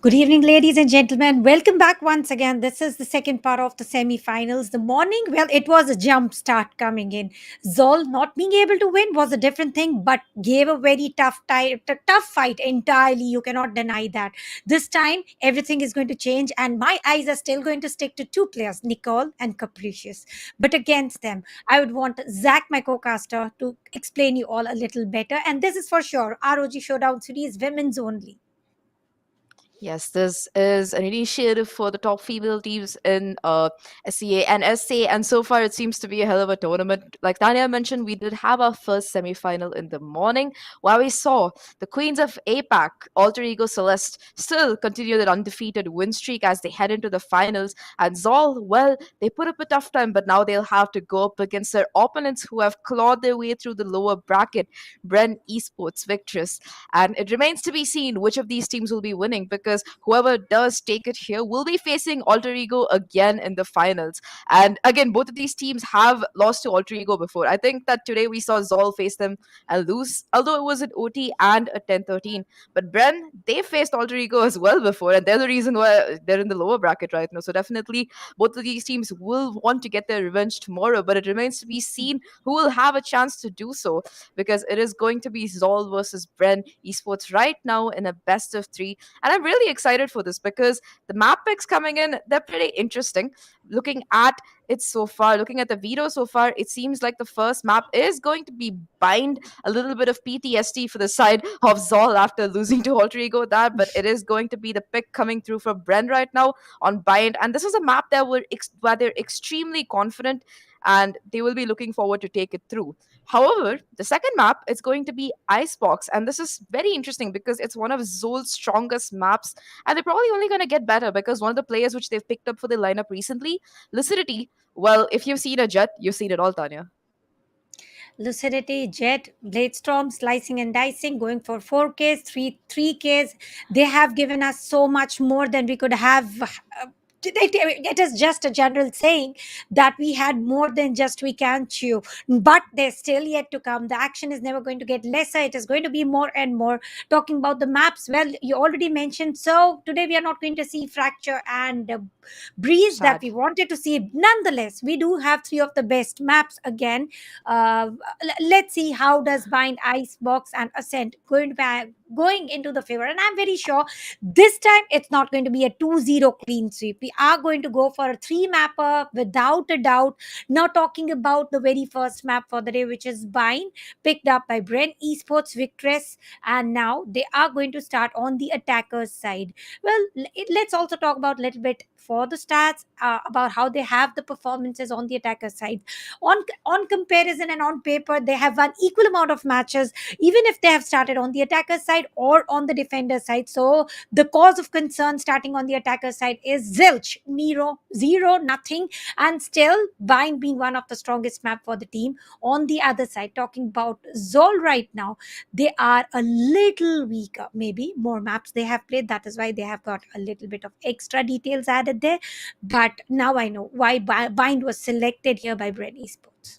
Good evening, ladies and gentlemen. Welcome back once again. This is the second part of the semi-finals. The morning, well, it was a jump start coming in. Zol not being able to win was a different thing, but gave a very tough fight entirely. You cannot deny that. This time, everything is going to change, and my eyes are still going to stick to two players, Nicole and Capricious. But against them, I would want Zach, my co-caster, to explain you all a little better. And this is for sure ROG Showdown Series Women's only. Yes, this is an initiative for the top female teams in SCA and SA, and so far it seems to be a hell of a tournament. Like Tanya mentioned, we did have our first semi-final in the morning, where we saw the Queens of APAC, Alter Ego Celeste, still continue their undefeated win streak as they head into the finals. And Zol, well, they put up a tough time, but now they'll have to go up against their opponents who have clawed their way through the lower bracket, Bren Esports Victress. And it remains to be seen which of these teams will be winning because whoever does take it here will be facing Alter Ego again in the finals. And again, both of these teams have lost to Alter Ego before. I think that today we saw Zol face them and lose, although it was an OT and a 10-13. But Bren, they faced Alter Ego as well before, and they're the reason why they're in the lower bracket right now. So definitely both of these teams will want to get their revenge tomorrow, but it remains to be seen who will have a chance to do so because it is going to be Zol versus Bren Esports right now in a best of three. And I'm really excited for this because the map picks coming in, they're pretty interesting. Looking at it so far, looking at the video so far, it seems like the first map is going to be Bind, a little bit of PTSD for the side of Zol after losing to Alter Ego that, but it is going to be the pick coming through for Bren right now on Bind. And this is a map that where they're extremely confident and they will be looking forward to take it through. However, the second map is going to be Icebox, and this is very interesting because it's one of Zol's strongest maps, and they're probably only going to get better because one of the players which they've picked up for the lineup recently, Lucidity. Well, if you've seen a Jet, you've seen it all, Tanya. Lucidity, Jet, Bladestorm, slicing and dicing, going for 4Ks, 3Ks. They have given us so much more than we could have. It is just a general saying that we had more than just we can chew, but they're still yet to come. The action is never going to get lesser, it is going to be more and more. Talking about the maps, well, you already mentioned, so today we are not going to see Fracture and Breeze that Sad. we wanted to see. Nonetheless, we do have three of the best maps again. Let's see how does Bind, Icebox and Ascent going into the favor, and I'm very sure this time it's not going to be a 2-0 clean sweep. We are going to go for a three mapper without a doubt. Now talking about the very first map for the day, which is Bind, picked up by Bren Esports Victress, and now they are going to start on the attackers side. Well, let's also talk about a little bit for the stats, about how they have the performances on the attacker side. On comparison and on paper, they have won equal amount of matches, even if they have started on the attacker side or on the defender side. So the cause of concern starting on the attacker side is zilch, Nero, zero, nothing, and still Bind being one of the strongest map for the team. On the other side, talking about Zol right now, they are a little weaker. Maybe more maps they have played, that is why they have got a little bit of extra details added there. But now I know why Bind was selected here by Bren Esports.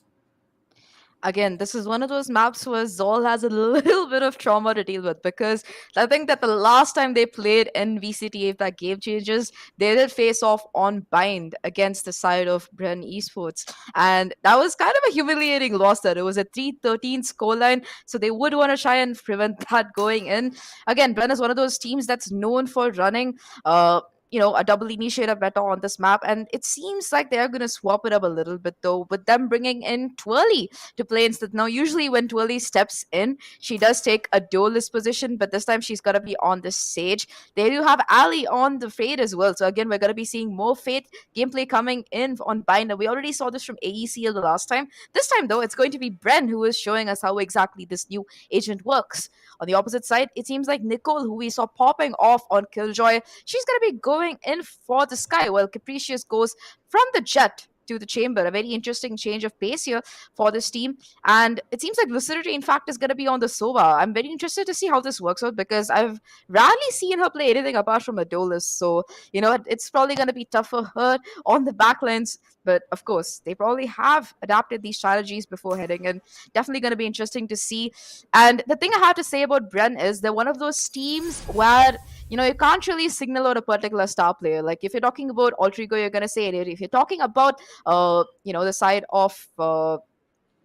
Again, this is one of those maps where Zol has a little bit of trauma to deal with because I think that the last time they played in VCTA, if that game changes, they did face off on Bind against the side of Bren Esports. And that was kind of a humiliating loss there. It was a 3-13 scoreline, so they would want to try and prevent that going in. Again, Bren is one of those teams that's known for running a double initiator meta on this map, and it seems like they're going to swap it up a little bit though, with them bringing in Twirly to play instead. Now, usually when Twirly steps in, she does take a duelist position, but this time she's going to be on the Sage. They do have Ali on the Fade as well, so again, we're going to be seeing more Fade gameplay coming in on Binder. We already saw this from AECL the last time. This time, though, it's going to be Bren who is showing us how exactly this new agent works. On the opposite side, it seems like Nicole, who we saw popping off on Killjoy, she's going to be going in for the Sky, while Capricious goes from the Jet to the Chamber. A very interesting change of pace here for this team. And it seems like Lucidity, in fact, is going to be on the Sova. I'm very interested to see how this works out because I've rarely seen her play anything apart from a duelist. So, it's probably going to be tough for her on the backlines. But of course, they probably have adapted these strategies before heading in. Definitely going to be interesting to see. And the thing I have to say about Bren is they're one of those teams where you can't really signal out a particular star player. Like if you're talking about Altrigo, you're gonna say it. If you're talking about the side of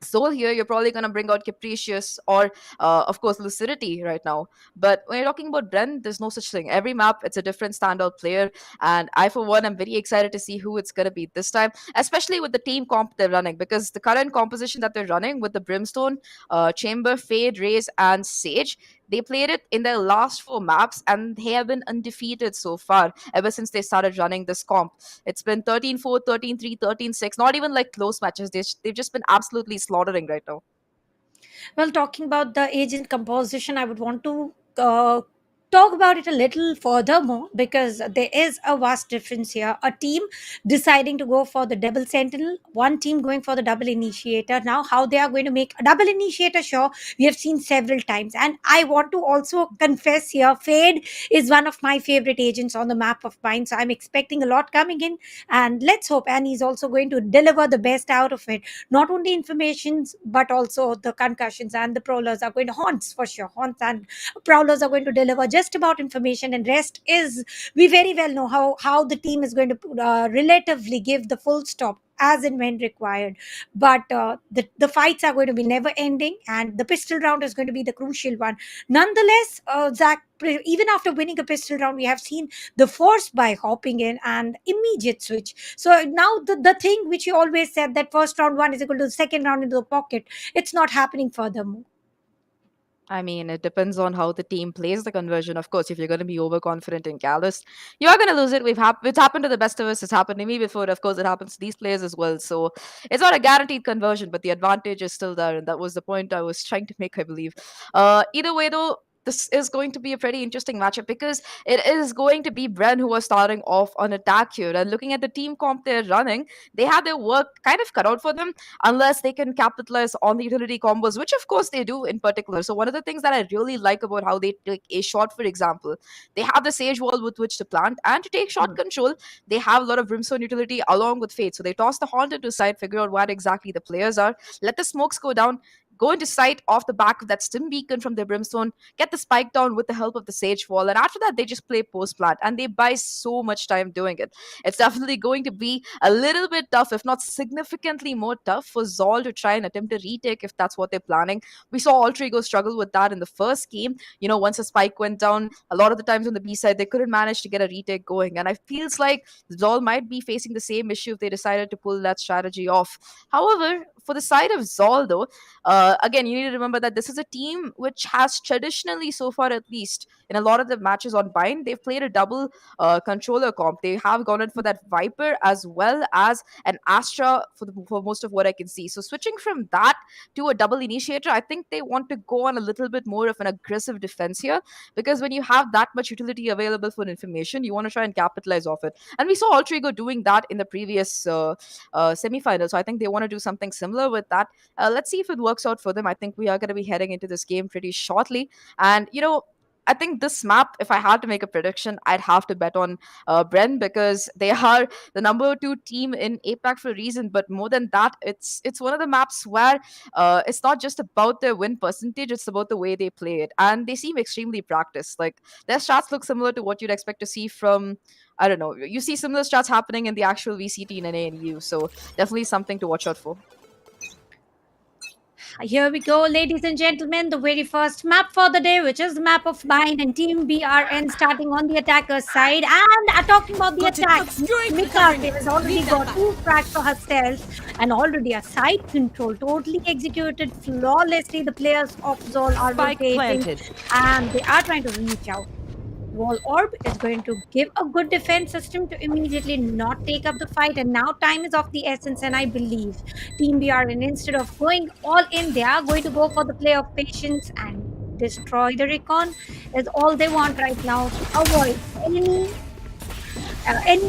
Soul here, you're probably going to bring out Capricious or, of course, Lucidity right now. But when you're talking about Bren, there's no such thing. Every map, it's a different standout player. And I, for one, am very excited to see who it's going to be this time, especially with the team comp they're running. Because the current composition that they're running with the Brimstone, Chamber, Fade, Raze, and Sage, they played it in their last four maps and they have been undefeated so far ever since they started running this comp. It's been 13-4, 13-3, 13-6, not even like close matches. They've just been absolutely slaughtering right now. Well, talking about the agent composition, I would want to talk about it a little furthermore because there is a vast difference here. A team deciding to go for the double sentinel, one team going for the double initiator. Now, how they are going to make a double initiator, sure, we have seen several times. And I want to also confess here, Fade is one of my favorite agents on the map of mine. So I'm expecting a lot coming in. And let's hope Annie is also going to deliver the best out of it. Not only informations but also the concussions, and the prowlers are going to haunts for sure. Haunts and prowlers are going to deliver just about information, and rest is, we very well know how the team is going to relatively give the full stop as and when required. But the fights are going to be never ending, and the pistol round is going to be the crucial one. Nonetheless, Zach, even after winning a pistol round, we have seen the force by hopping in and immediate switch. So now the thing which you always said, that first round one is equal to the second round into the pocket, it's not happening furthermore. I mean, it depends on how the team plays the conversion. Of course, if you're going to be overconfident in Callus, you're going to lose it. It's happened to the best of us. It's happened to me before. Of course, it happens to these players as well. So it's not a guaranteed conversion, but the advantage is still there. And that was the point I was trying to make, I believe. Either way, though, this is going to be a pretty interesting matchup because it is going to be Bren who was starting off on attack here. And looking at the team comp they're running, they have their work kind of cut out for them unless they can capitalize on the utility combos, which of course they do in particular. So one of the things that I really like about how they take a shot, for example, they have the Sage Wall with which to plant, and to take shot control, they have a lot of Brimstone utility along with Fate. So they toss the Haunt into side, figure out what exactly the players are, let the smokes go down, go into sight off the back of that stim beacon from their Brimstone, get the spike down with the help of the Sage Wall, and after that they just play post plant, and they buy so much time doing it. It's definitely going to be a little bit tough, if not significantly more tough, for Zol to try and attempt a retake if that's what they're planning. We saw Altrigo struggle with that in the first game. Once a spike went down, a lot of the times on the B side, they couldn't manage to get a retake going. And I feels like Zol might be facing the same issue if they decided to pull that strategy off. However, for the side of Zol, though, again, you need to remember that this is a team which has traditionally, so far at least, in a lot of the matches on Bind, they've played a double controller comp. They have gone in for that Viper as well as an Astra for most of what I can see. So switching from that to a double initiator, I think they want to go on a little bit more of an aggressive defense here, because when you have that much utility available for information, you want to try and capitalize off it. And we saw Altrigo doing that in the previous semifinal. So I think they want to do something similar with that. Let's see if it works out for them. I think we are going to be heading into this game pretty shortly. And, I think this map, if I had to make a prediction, I'd have to bet on Bren, because they are the number two team in APAC for a reason. But more than that, it's one of the maps where it's not just about their win percentage, it's about the way they play it. And they seem extremely practiced. Like, their stats look similar to what you'd expect to see from, I don't know, you see similar stats happening in the actual VCT in NA and U. So definitely something to watch out for. Here we go, ladies and gentlemen, the very first map for the day, which is the map of Bind and Team BRN starting on the attacker's side. And talking about the Got an attack, obscuring Mika covering. has already Read that got back. 2 frag for herself, and already a side control totally executed flawlessly. The players of Zol are Spike rotating, planted. and they are trying to reach out. Wall Orb is going to give a good defense system to immediately not take up the fight. And now time is of the essence. And I believe Team BRN, instead of going all in, they are going to go for the play of patience and destroy the recon. Is all they want right now to avoid any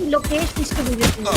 locations to be revealed.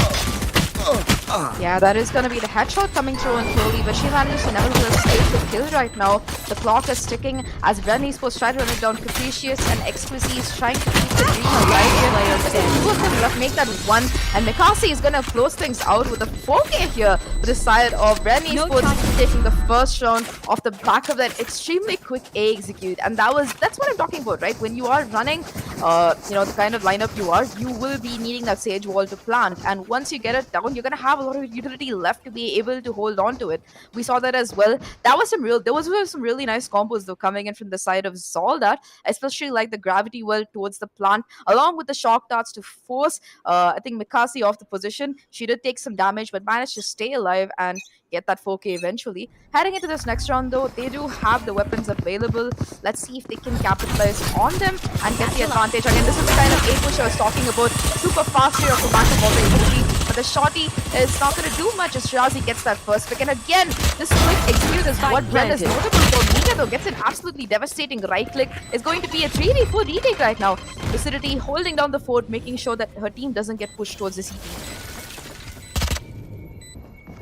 Yeah, that is gonna be the headshot coming through and slowly, but she manages to nevertheless take the kill right now. The clock is ticking as Brenny's supposed to try to run it down. Capricious and Exquisite is trying to keep the dream alive here. But the two of them left make that one, and Mikasi is gonna close things out with a 4K here with the side of Brenny's supposed taking the first round off the back of that extremely quick A execute, and that's what I'm talking about, right? When you are running, the kind of lineup you will be needing that Sage Wall to plant, and once you get it down, you're gonna have a lot of utility left to be able to hold on to it. We saw that as well. There was some really nice combos though coming in from the side of Zoldat, especially like the gravity well towards the plant, along with the shock darts to force I think Mikasi off the position. She did take some damage, but managed to stay alive and get that 4K eventually. Heading into this next round though, they do have the weapons available. Let's see if they can capitalize on them and get the advantage. Again, this is the kind of A push I was talking about. Super fast here off the back of all the ability, but the shotty is not going to do much as Shirazi gets that first pick. And again, this quick execute is what Bren is notable for. Mika though gets an absolutely devastating right click. Is going to be a 3v4 retake right now. Lucidity holding down the fort, making sure that her team doesn't get pushed towards the CT.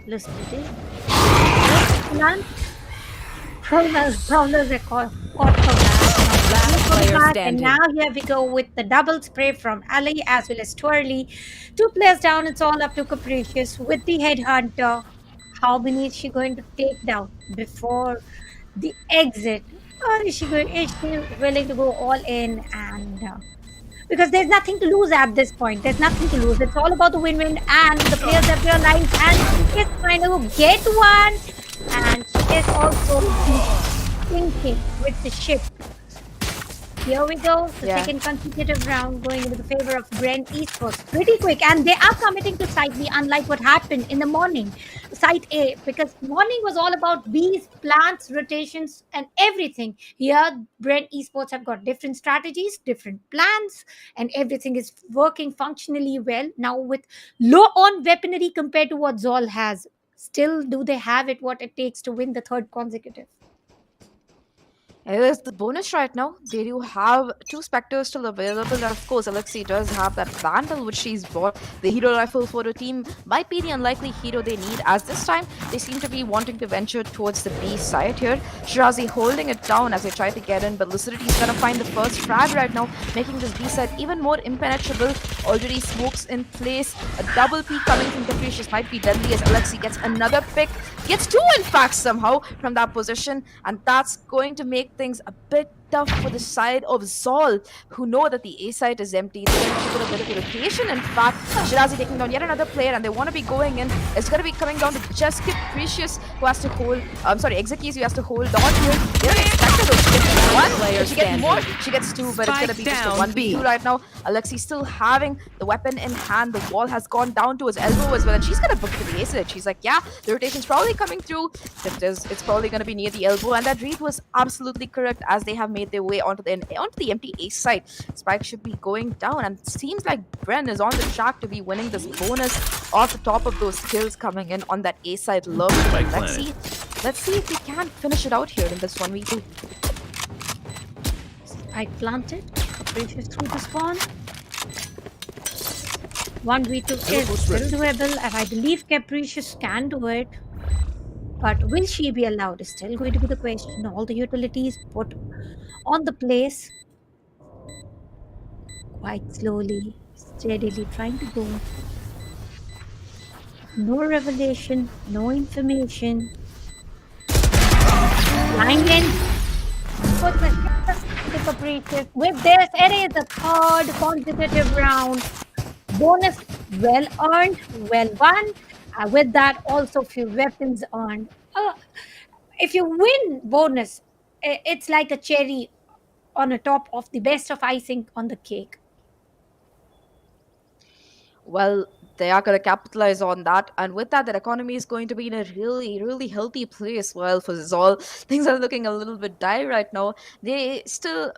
Lucidity. None. Prowlers are caught for that. And now here we go with the double spray from Ali as well as Twirly. 2 players down. It's all up to Capricious with the headhunter. How many is she going to take down before the exit? Or is she willing to go all in and because there's nothing to lose at this point. There's nothing to lose. It's all about the win-win, and the players have realized, and she is trying to get one, and she is also thinking with the ship. Here we go. The second consecutive round going into the favor of Bren Esports. Pretty quick, and they are committing to Site B, unlike what happened in the morning. Site A, because morning was all about bees, plants, rotations, and everything. Here, Bren Esports have got different strategies, different plans, and everything is working functionally well. Now, with low on weaponry compared to what Zol has, still do they have it what it takes to win the third consecutive? It is the bonus right now. They do have 2 Spectres still available, and of course, Alexei does have that Vandal which she's bought. The hero rifle for the team might be the unlikely hero they need, as this time they seem to be wanting to venture towards the B side here. Shirazi holding it down as they try to get in, but Lucidity is gonna find the first frag right now, making this B side even more impenetrable. Already smokes in place. A double P coming from Capricious might be deadly as Alexei gets another pick. Gets 2 in fact somehow from that position, and that's going to make things a bit tough for the side of Zol, who know that the A site is empty. They're going to keep it a bit of a rotation. In fact, Shirazi taking down yet another player, and they want to be going in. It's going to be coming down to just Capricious, who has to hold, Exekis, who has to hold on here. They don't expect her though. She gets 1, if she gets more, she gets 2, but it's going to be just a 1v2 right now. Alexi still having the weapon in hand. The wall has gone down to his elbow as well, and she's going to book to the A side. She's like, yeah, the rotation's probably coming through. It's probably going to be near the elbow, and that read was absolutely correct as they have made their way onto the empty A side. Spike should be going down, and it seems like Bren is on the track to be winning this bonus off the top of those kills coming in on that A side low. Let's see if we can finish it out here in this 1v2. Spike planted. Capricious through the spawn. 1v2 is still doable, and I believe Capricious can do it. But will she be allowed is still going to be the question. All the utilities put on the place. Quite slowly, steadily trying to go. No revelation, no information. Blind in. Put the Capricious. With this, it is the third consecutive round. Bonus well earned, well won. With that, also few weapons earned. If you win bonus, it's like a cherry on the top of the best of icing on the cake. Well, they are going to capitalize on that, and with that, their economy is going to be in a really, really healthy place. Well, for Zol, things are looking a little bit dire right now. They still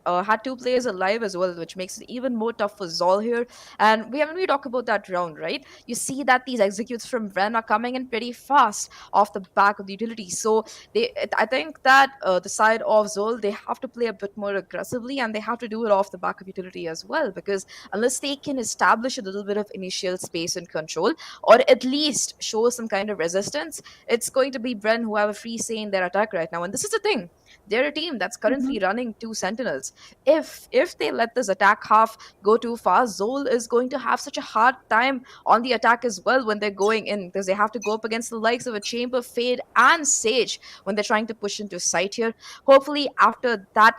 had two players alive as well, which makes it even more tough for Zol here. And when we talk about that round, right, you see that these executes from Bren are coming in pretty fast off the back of the utility. So I think that the side of Zol, they have to play a bit more aggressively, and they have to do it off the back of utility as well, because unless they can establish a little bit of initial space and control, or at least show some kind of resistance, it's going to be Bren who have a free say in their attack right now. And this is the thing, they're a team that's currently running two sentinels. If they let this attack half go too fast, Zol is going to have such a hard time on the attack as well when they're going in, because they have to go up against the likes of a Chamber, Fade, and Sage when they're trying to push into site here. Hopefully, after that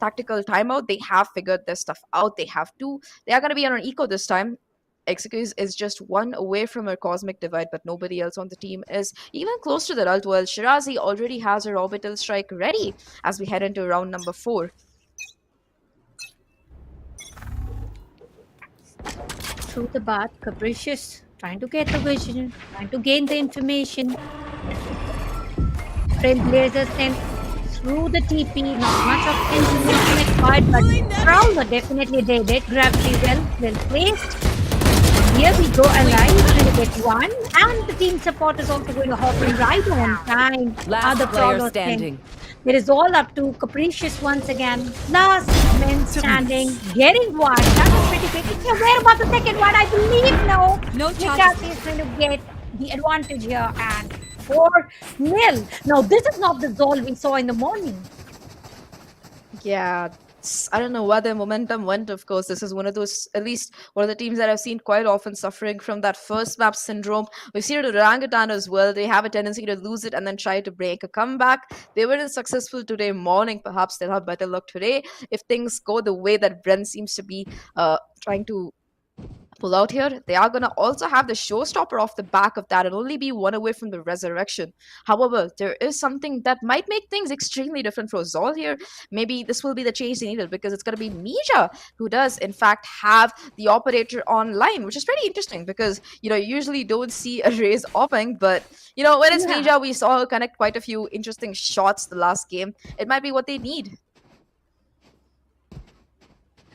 tactical timeout, they have figured their stuff out. They are going to be on an eco this time. Execute is just one away from her cosmic divide, but nobody else on the team is even close to that ult. Well, Shirazi already has her orbital strike ready as we head into round number 4. Through the bath, capricious, trying to get the vision, trying to gain the information. Trailblazers sent through the TP, not much of information required, but Prowler definitely did it. Gravity well placed. Here we go, alive, trying to get one, and the team support is also going to hop in right on time. Last Other player Prowler standing. It is all up to Capricious once again. Last men standing, getting one. That was pretty quick. Where about the second one? I believe no. No Mikasi is going to get the advantage here, and 4-0. Now, this is not the Zol we saw in the morning. Yeah, I don't know where their momentum went. Of course, this is one of those, at least one of the teams that I've seen quite often suffering from that first map syndrome. We've seen it with Orangutan as well. They have a tendency to lose it and then try to break a comeback. They weren't successful today morning. Perhaps they'll have better luck today if things go the way that Bren seems to be trying to pull out here. They are going to also have the showstopper off the back of that and only be one away from the resurrection. However, there is something that might make things extremely different for Zol here. Maybe this will be the change they needed, because it's going to be Mija who does in fact have the operator online, which is pretty interesting because you usually don't see a Raze opping, but when it's Mija, we saw her connect quite a few interesting shots the last game. It might be what they need.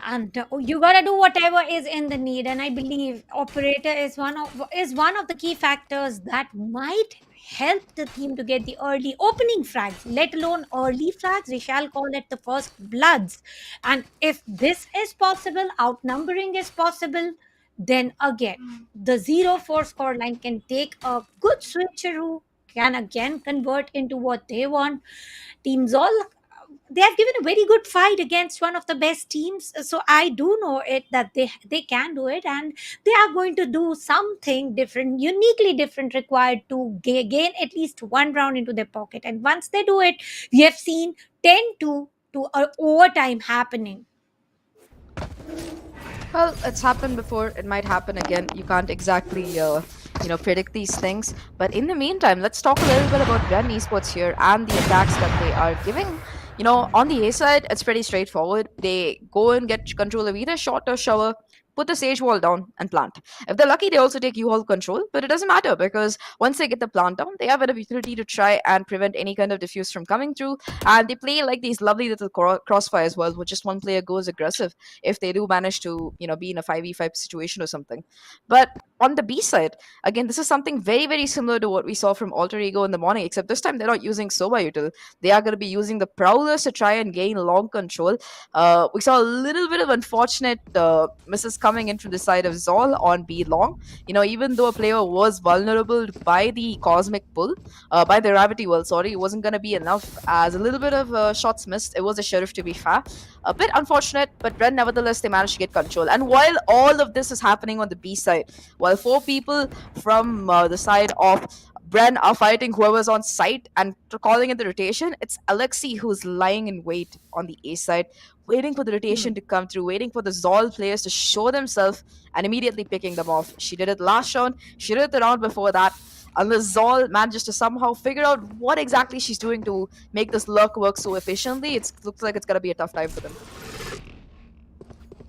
And you gotta do whatever is in the need, and I believe operator is one of the key factors that might help the team to get the early opening frags, let alone early frags. We shall call it the first bloods. And if this is possible, outnumbering is possible, then again the 0-4 scoreline can take a good switcheroo, can again convert into what they want. Teams all, they have given a very good fight against one of the best teams, so I do know it that they can do it, and they are going to do something different, uniquely different, required to gain at least one round into their pocket. And once they do it, we have seen 10-2 to overtime happening. Well, it's happened before. It might happen again. You can't exactly, predict these things. But in the meantime, let's talk a little bit about Bren Esports here and the attacks that they are giving. On the A side, it's pretty straightforward. They go and get control of either shot or shower, put the sage wall down, and plant. If they're lucky, they also take U-Haul control, but it doesn't matter because once they get the plant down, they have enough utility to try and prevent any kind of diffuse from coming through. And they play like these lovely little crossfire as well, where just one player goes aggressive if they do manage to, be in a 5v5 situation or something. But on the B side, again, this is something very, very similar to what we saw from Alter Ego in the morning, except this time they're not using Soba Util. They are going to be using the Prowlers to try and gain long control. We saw a little bit of unfortunate misses coming in from the side of Zol on B long. Even though a player was vulnerable by the Cosmic Pull, by the Gravity Well, sorry, it wasn't going to be enough as a little bit of shots missed. It was a Sheriff, to be fair. A bit unfortunate, but Bren, nevertheless, they managed to get control. And while all of this is happening on the B side, while 4 people from the side of Bren are fighting whoever's on site and calling in the rotation, it's Alexi who's lying in wait on the A side, waiting for the rotation to come through, waiting for the Zol players to show themselves and immediately picking them off. She did it last round, she did it the round before that. Unless Zol manages to somehow figure out what exactly she's doing to make this lurk work so efficiently, it looks like it's going to be a tough time for them.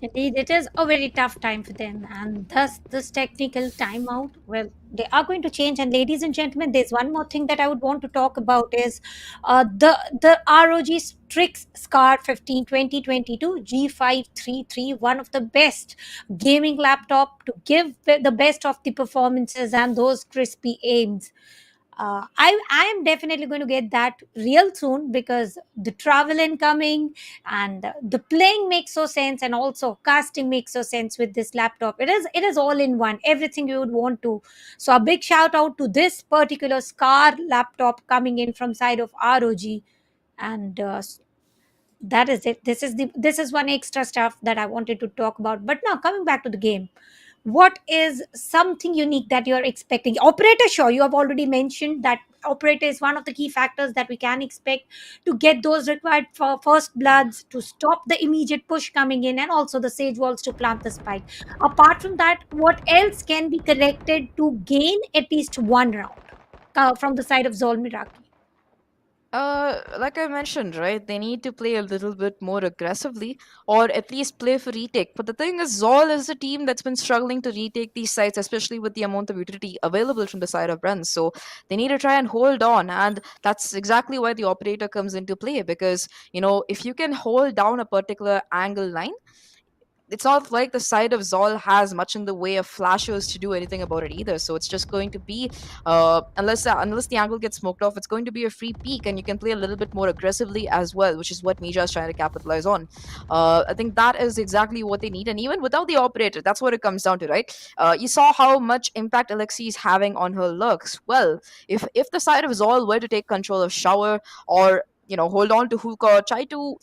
Indeed, it is a very tough time for them, and thus this technical timeout. Well, they are going to change. And ladies and gentlemen, there's one more thing that I would want to talk about is the ROG Strix Scar 15 2022 G533, one of the best gaming laptop to give the best of the performances and those crispy aims. I am definitely going to get that real soon because the travel incoming and the playing makes so sense, and also casting makes so sense with this laptop. It is all in one, everything you would want to. So a big shout out to this particular Scar laptop coming in from side of ROG, and that is it. This is one extra stuff that I wanted to talk about. But now coming back to the game, what is something unique that you're expecting? Operator, sure, you have already mentioned that operator is one of the key factors that we can expect to get those required for first bloods to stop the immediate push coming in, and also the sage walls to plant the spike. Apart from that, what else can be corrected to gain at least one round from the side of Zolmiraki? Like I mentioned, right? They need to play a little bit more aggressively, or at least play for retake. But the thing is, Zol is a team that's been struggling to retake these sites, especially with the amount of utility available from the side of Bren. So they need to try and hold on, and that's exactly why the operator comes into play. Because if you can hold down a particular angle line, it's not like the side of Zol has much in the way of flashers to do anything about it either. So it's just going to be, unless the angle gets smoked off, it's going to be a free peak, and you can play a little bit more aggressively as well, which is what Mija is trying to capitalize on. I think that is exactly what they need, and even without the operator, that's what it comes down to, right? You saw how much impact Alexi is having on her looks. Well, if the side of Zol were to take control of Shower, or hold on to hookah, try to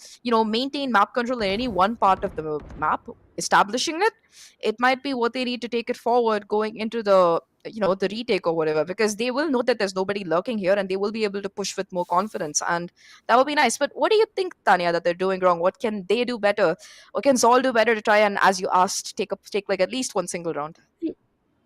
maintain map control in any one part of the map, establishing it might be what they need to take it forward going into the retake or whatever, because they will know that there's nobody lurking here, and they will be able to push with more confidence, and that would be nice. But what do you think, Tanya, that they're doing wrong? What can they do better? What can Zol do better to try and, as you asked, take like at least one single round?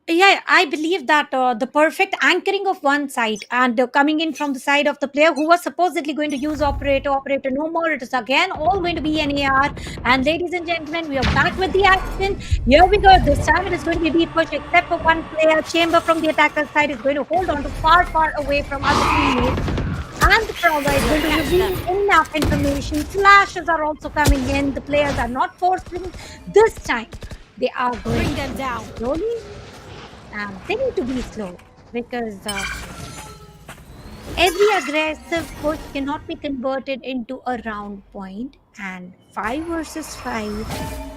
Yeah, I believe that the perfect anchoring of one side, and coming in from the side of the player who was supposedly going to use operator no more. It is again all going to be an AR. And ladies and gentlemen, we are back with the action. Here we go. This time it is going to be deep push, except for one player. Chamber from the attacker side is going to hold on to far away from other teammates. And the Prowler is going to reveal enough information. Flashes are also coming in. The players are not forcing this time. They are going Bring them down. slowly, and they need to be slow because every aggressive push cannot be converted into a round point, and 5 versus 5.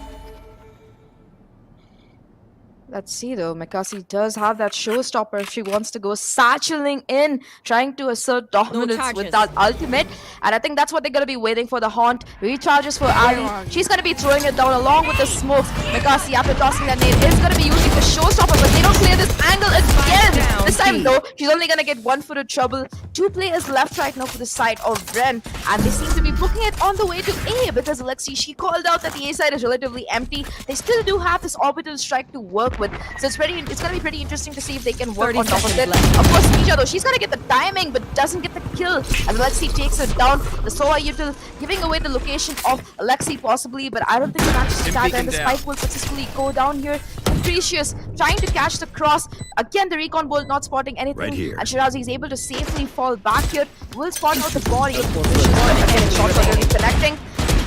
Let's see though. Mikasi does have that showstopper if she wants to go satcheling in, trying to assert dominance with charges. that ultimate. And I think that's what they're gonna be waiting for. The haunt recharges for Ali. She's gonna be throwing it down along with the smokes. Mikasi, after tossing that nade, is gonna be using the showstopper, but they don't clear this angle again. This time though, she's only gonna get one foot of trouble. Two players left right now for the side of Ren, and they seem to be booking it on the way to A, because Alexi, she called out that the A side is relatively empty. They still do have this orbital strike to work with. So it's going to be pretty interesting to see if they can work on top of it. Of course, Mija though, she's going to get the timing, but doesn't get the kill. And Alexi takes it down. The Sova Util giving away the location of Alexi possibly, but I don't think he manages to tag, and the spike will successfully go down here. Precious trying to catch the cross. Again, the recon bolt not spotting anything. Right here. And Shirazi is able to safely fall back here. Will spot out the body. Again, shot really connecting.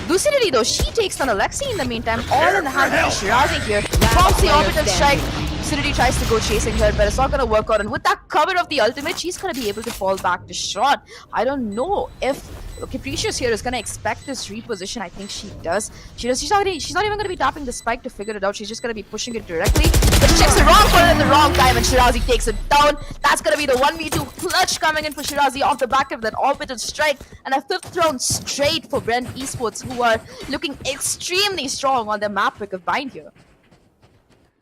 Lucidity though, she takes on Alexi in the meantime, all in the hands of Shirazi here. Pops the orbital strike. Lucidity tries to go chasing her, but it's not going to work out. And with that cover of the ultimate, she's going to be able to fall back to shot. I don't know if Capricious here is going to expect this reposition. I think she does. She's not even going to be tapping the spike to figure it out. She's just going to be pushing it directly. But she checks the wrong button at the wrong time, and Shirazi takes it down. That's going to be the 1v2 clutch coming in for Shirazi off the back of that orbital strike. And a 5th round straight for Brent Esports, who are looking extremely strong on their map pick of Bind here.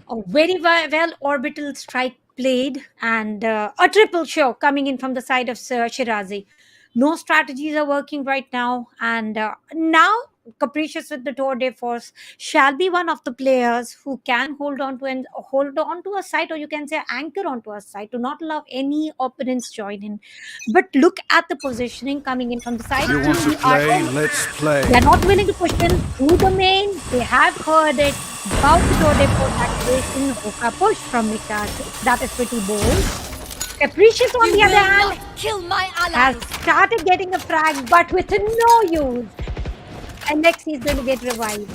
A very well orbital strike played, and a triple show coming in from the side of Shirazi. No strategies are working right now, and now Capricious with the Tour de Force shall be one of the players who can hold on to a site, or you can say anchor onto a site, to not allow any opponents join in. But look at the positioning coming in from the side You want team. to We are play? Let's play. They're not willing to push in through the main. They have heard it about the Tour de Force activation. Hoka push from Mikasa. That is pretty bold. Capricious, on the other hand, kill my has started getting a frag, but with no use. And next he's going to get revived.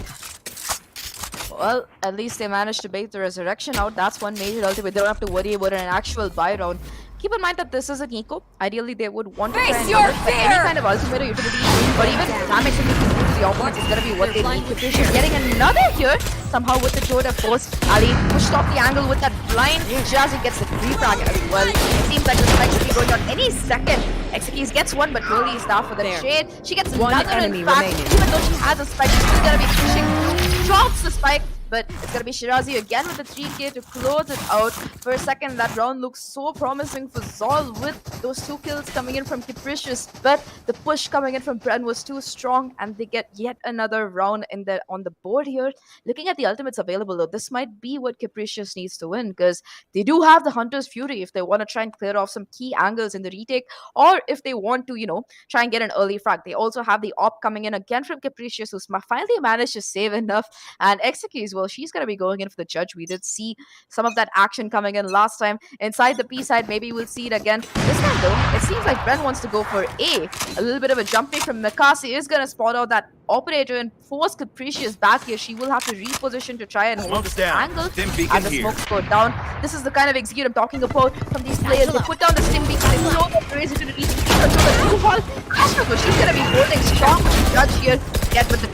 Well, at least they managed to bait the resurrection out. That's one major ultimate. They don't have to worry about an actual buy round. Keep in mind that this is an eco. Ideally, they would want to try and your run it, but any kind of ultimate or utility, or even damage that you can do to the opponent is going to be what they need. Capricious getting another here. Somehow with the Tour de Force, Ali pushed off the angle with that blind. Jazzy gets the free frag as well. It seems like the spike should be going on any second. Exekis gets one, but Curly is there for the trade. She gets One another enemy in fact. remaining. Even though she has a spike, she's still going to be pushing through. Drops the spike, but it's gonna be Shirazi again with the 3k to close it out. For a second, that round looks so promising for Zol with those 2 kills coming in from Capricious, but the push coming in from Bren was too strong, and they get yet another round on the board here. Looking at the ultimates available though, this might be what Capricious needs to win, because they do have the Hunter's Fury if they want to try and clear off some key angles in the retake, or if they want to, try and get an early frag. They also have the op coming in again from Capricious, who's finally managed to save enough. And Exekis, well, she's going to be going in for the judge. We did see some of that action coming in last time. Inside the B side, maybe we'll see it again. This time, though, it seems like Bren wants to go for A. A little bit of a jumping from Mikasi is going to spot out that operator and force Capricious back here. She will have to reposition to try and hold this angle as the smokes go down. This is the kind of execute I'm talking about from these players. They put down the stim beacon, they throw the razor to the reach, control the blue ball. Astro, she's going to be holding strong with the judge here. Yet with the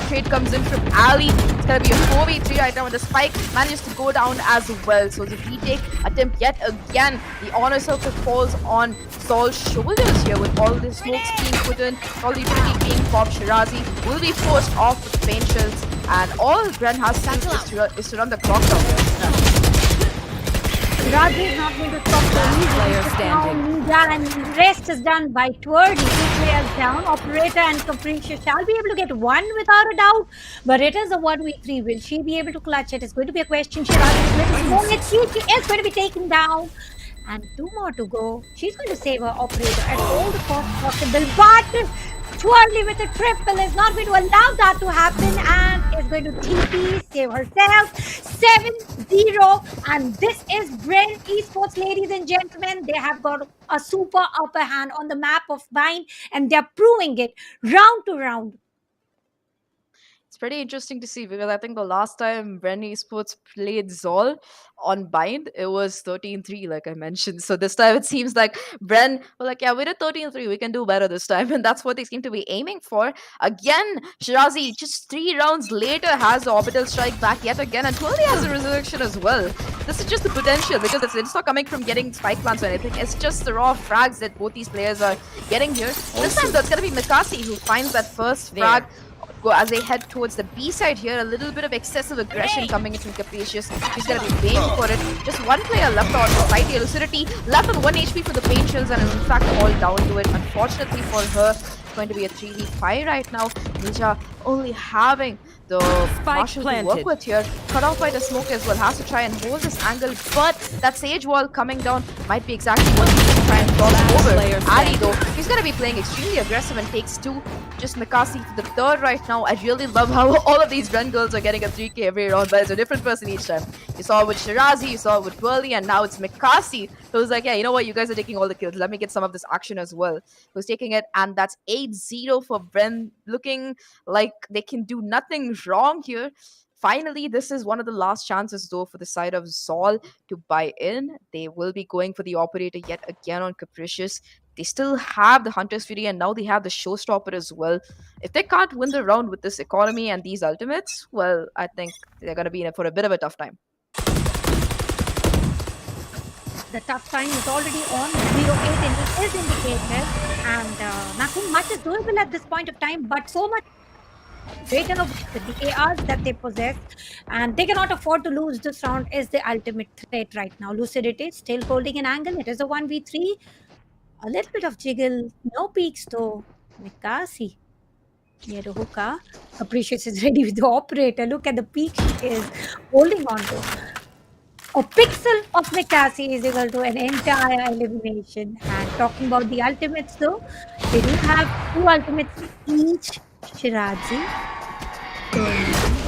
trade comes in from Ali. It's going to be a 4v3 right now, and the spike manages to go down as well. So the retake attempt yet again. The honor circle falls on Sol's shoulders here with all the smokes being put in, all the utility being popped. Shirazi will be forced off with pain shells, and all Bren has to do is to run the clock down. Shirazi is not going to stop the lead. Player standing. Ninja, and the rest is done by Twerdy. 2 players down. Operator and Capricious shall be able to get one without a doubt, but it is a 1v3. Will she be able to clutch it? It's going to be a question. Shirazi is going to be taken down. And 2 more to go. She's going to save her operator at all the costs possible, but Twirly with a triple is not going to allow that to happen, and is going to TP, save herself. 7-0, and this is Bren Esports, ladies and gentlemen. They have got a super upper hand on the map of Bind, and they're proving it round to round. It's pretty interesting to see, because I think the last time Bren Esports played Zol on Bind, it was 13-3, like I mentioned. So this time it seems like Bren were like, yeah, we did 13-3, we can do better this time. And that's what they seem to be aiming for. Again, Shirazi, just 3 rounds later, has the orbital strike back yet again, and totally has a resurrection as well. This is just the potential, because it's not coming from getting spike plants or anything. It's just the raw frags that both these players are getting here. This time, though, it's going to be Mikasi who finds that first frag. Go as they head towards the B side here. A little bit of excessive aggression coming in from Capricious. She's gonna be paying for it. Just one player left on the side. The Lucidity left on 1 HP for the pain shells, and in fact all down to it. Unfortunately for her, it's going to be a 3v5 right now. Ninja only having the Marshall to work with here. Cut off by the smoke as well. Has to try and hold this angle, but that Sage Wall coming down might be exactly what he's going to try and cross over. Ali though, he's going to be playing extremely aggressive and takes 2. Just Mikasi for the 3rd right now. I really love how all of these Bren girls are getting a 3k every round, but it's a different person each time. You saw it with Shirazi, you saw it with Burley, and now it's Mikasi who's like, yeah, you know what, you guys are taking all the kills. Let me get some of this action as well. Who's taking it, and that's 8-0 for Bren, looking like they can do nothing wrong here. Finally, this is one of the last chances though for the side of Zol to buy in. They will be going for the operator yet again on Capricious. They still have the Hunter's Fury, and now they have the Showstopper as well. If they can't win the round with this economy and these ultimates, well, I think they're going to be in for a bit of a tough time. The tough time is already on. 0-8 and it is indicated, and nothing much is doable at this point of time, but so much greater of the ARs that they possess, and they cannot afford to lose this round is the ultimate threat right now. Lucidity still holding an angle. It is a 1v3. A little bit of jiggle. No peaks though. Mikasi near the hookah. Capricious is ready with the operator. Look at the peak she is holding on to. A pixel of Mikasi is equal to an entire elimination. And talking about the ultimates, though, they do have two ultimates each. Shirazi going in.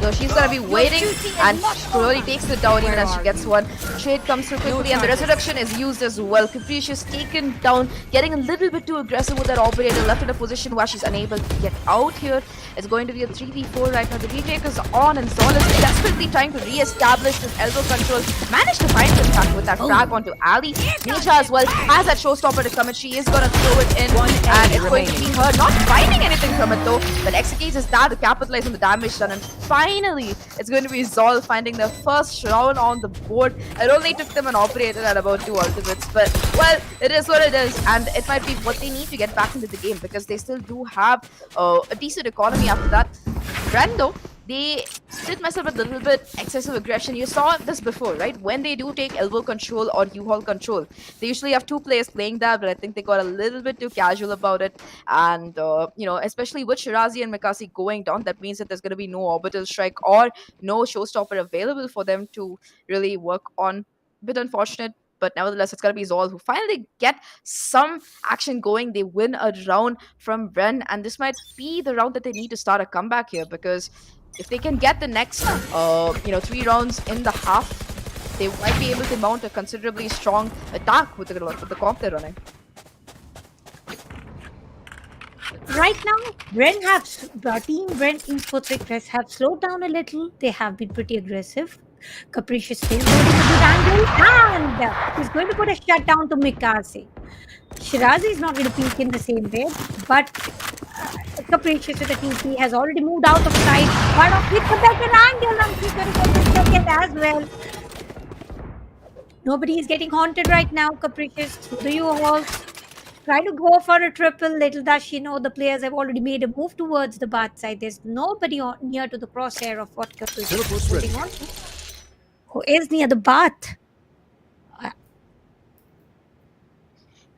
So she's gonna be waiting, and slowly takes it down even as she gets one. Trade comes through quickly, and the resurrection is used as well. Capricious taken down, getting a little bit too aggressive with that operator, left in a position where she's unable to get out here. It's going to be a 3v4 right now. The retake is on, and Zol is desperately trying to re-establish this elbow control. Managed to find this back with that frag onto Ali. Nisha as well has that showstopper to come in. She is gonna throw it in, and it's going to be her not finding anything from it though. But executes is that to capitalize on the damage done, and finally it's going to be Zol finding their first round on the board. It only took them an operator and about 2 ultimates, but well, it is what it is, and it might be what they need to get back into the game because they still do have a decent economy after that. Ren though, they did mess up with a little bit excessive aggression. You saw this before, right? When they do take elbow control or U-haul control, they usually have 2 players playing that, but I think they got a little bit too casual about it. And, especially with Shirazi and Mikasi going down, that means that there's going to be no orbital strike or no showstopper available for them to really work on. Bit unfortunate. But nevertheless, it's going to be Zol who finally get some action going. They win a round from Ren, and this might be the round that they need to start a comeback here because if they can get the next, 3 rounds in the half, they might be able to mount a considerably strong attack with the comp they're running. Right now, Team Ren Esports Request have slowed down a little. They have been pretty aggressive. Capricious still holding a good angle, and he's going to put a shutdown to Mikasi. Shirazi is not going to peek in the same way, but Capricious with the TP has already moved out of sight. But with a better angle, and she's going to get the second as well. Nobody is getting haunted right now. Capricious through the U-hauls. Try to go for a triple. Little does she know the players have already made a move towards the bath side. There's nobody near to the crosshair of what Capricious is holding on to. Who is near the bath?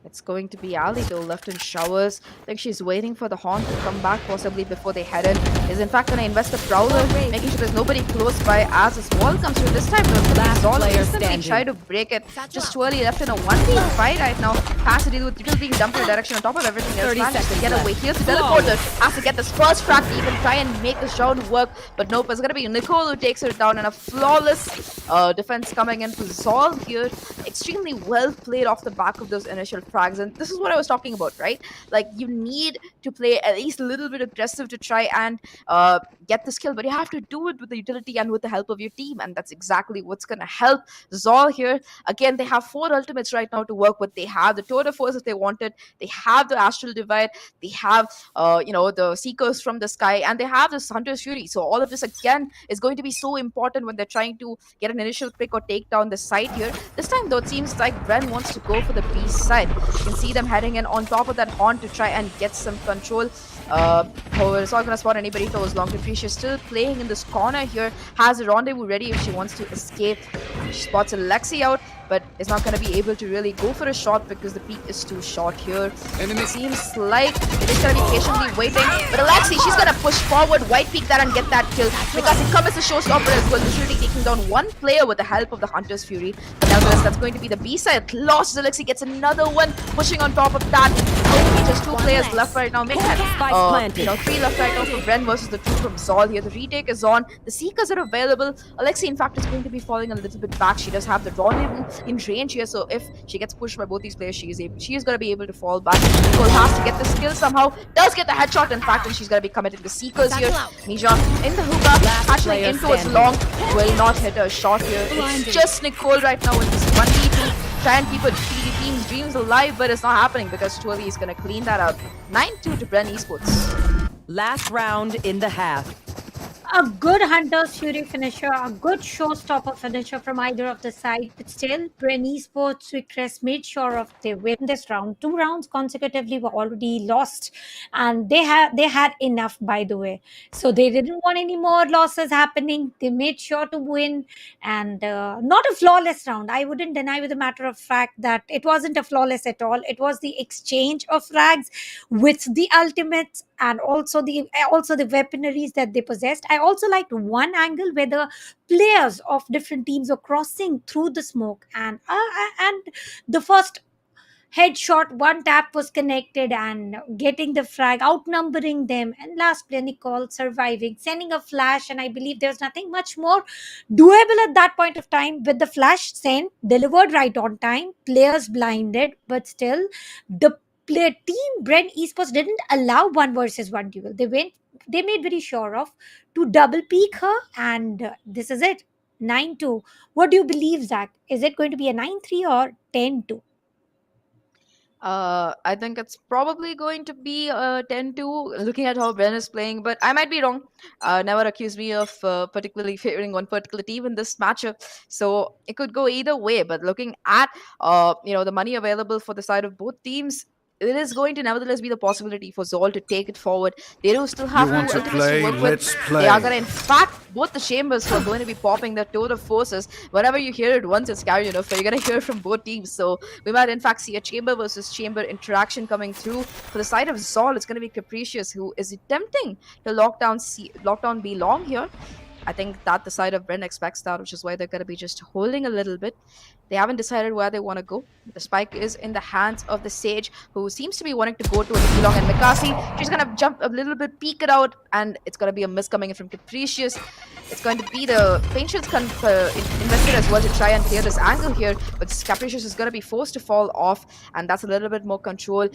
It's going to be Ali though, left in showers. I think she's waiting for the Haunt to come back possibly before they head in. Is in fact going to invest the Prowler, making sure there's nobody close by as a wall comes through. This time Zol instantly try to break it. Just twirly left in a 1v5 right now. Has to deal with people being dumped in a direction on top of everything else. Managed to get away. Here's the teleporter. Has to get this first frag to even try and make this round work. But nope, it's going to be Nicole who takes her down, and a flawless defense coming in for Zol here. Extremely well played off the back of those initial frags, and this is what I was talking about, right? Like, you need to play at least a little bit aggressive to try and get this kill, but you have to do it with the utility and with the help of your team, and that's exactly what's going to help Zol here. Again, they have 4 ultimates right now to work with. They have the Tour de Force if they want it, they have the Astral Divide, they have the Seekers from the Sky, and they have this Hunter's Fury. So all of this again is going to be so important when they're trying to get an initial pick or take down the side here. This time though, it seems like Ren wants to go for the B side. You can see them heading in on top of that Haunt to try and get some control. However, it's not going to spot anybody toes long. Capricious still playing in this corner here, has a rendezvous ready if she wants to escape. She spots Alexi out, but is not going to be able to really go for a shot because the peak is too short here. It seems like it is going to be patiently waiting, but Alexi, she's going to push forward, white peak that and get that kill because it covers the showstopper as well. Literally taking down one player with the help of the Hunter's Fury. But nevertheless, that's going to be the B side. Lost Alexi gets another one, pushing on top of that. Only just 2 players left right now. Make that 3 left right now for Bren versus the 2 from Zol here. The retake is on. The Seekers are available. Alexi, in fact, is going to be falling a little bit back. She does have the rendezvous in range here, so if she gets pushed by both these players, she is going to be able to fall back. Nicole has to get the skill somehow. Does get the headshot, in fact, and she's going to be committing the Seekers here. Nisha in the hookah, actually in towards long. Will not hit a shot here. It's just Nicole right now with this 1v2. Try and keep her team's dreams alive, but it's not happening because Twilly is going to clean that up. 9-2 to Bren Esports. Last round in the half. A good Hunter's Fury finisher, a good showstopper finisher from either of the side, but still, Brenny Sports Sucrest made sure of they win this round. Two rounds consecutively were already lost, and they had enough, by the way. So they didn't want any more losses happening. They made sure to win, and not a flawless round. I wouldn't deny with a matter of fact that it wasn't a flawless at all. It was the exchange of frags with the ultimates and also the weaponaries that they possessed. I also liked one angle where the players of different teams were crossing through the smoke, and the first headshot, one tap was connected and getting the frag, outnumbering them, and last play Nicole surviving, sending a flash, and I believe there's nothing much more doable at that point of time with the flash sent, delivered right on time, players blinded, but still the player team Bren Esports didn't allow one versus one duel. They made very sure of to double peak her, and this is it. 9-2. What do you believe, Zach? Is it going to be a 9-3 or 10-2? I think it's probably going to be 10-2, looking at how Ben is playing, but I might be wrong. Never accuse me of particularly favoring one particular team in this matchup. So it could go either way, but looking at the money available for the side of both teams, it is going to nevertheless be the possibility for Zol to take it forward. They do still You have want two to ultimates to play? work with. Let's They are play. going to, in fact, both the chambers who are going to be popping their total forces. Whenever you hear it once, it's carried enough. You're going to hear from both teams. So we might, in fact, see a chamber versus chamber interaction coming through. For the side of Zol, it's going to be Capricious, who is attempting to lockdown B long here. I think that the side of Brent expects that, which is why they're going to be just holding a little bit. They haven't decided where they want to go. The spike is in the hands of the Sage, who seems to be wanting to go to a long, and Mikasi, she's going to jump a little bit, peek it out, and it's going to be a miss coming in from Capricious. It's going to be the Patience invested as well to try and clear this angle here, but Capricious is going to be forced to fall off, and that's a little bit more control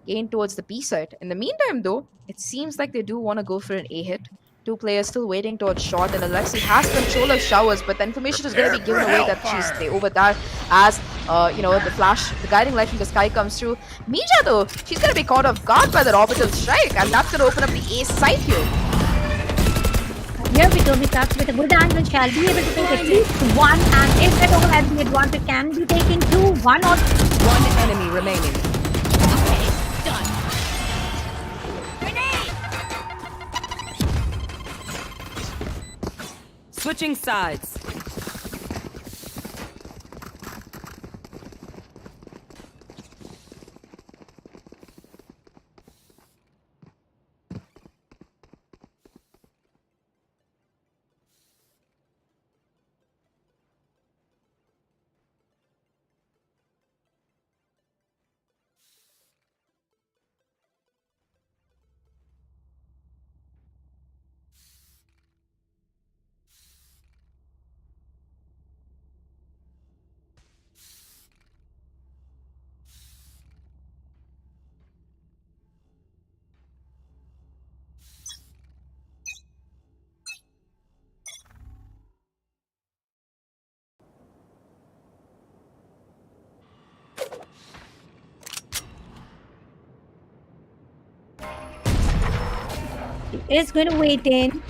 gained towards the B side. In the meantime, though, it seems like they do want to go for an A hit. Two players still waiting towards shot, and Alexi has control of showers, but the information is going to be given away that she's over there as the flash, the guiding light from the sky comes through. Mija, though, she's going to be caught off guard by that orbital strike, and that's going to open up the A side here. Here we go, Vikas with a good angle shall be able to take at least one, and if at all at the advantage can be taking two, one or One enemy remaining. Switching sides. is going to wait in.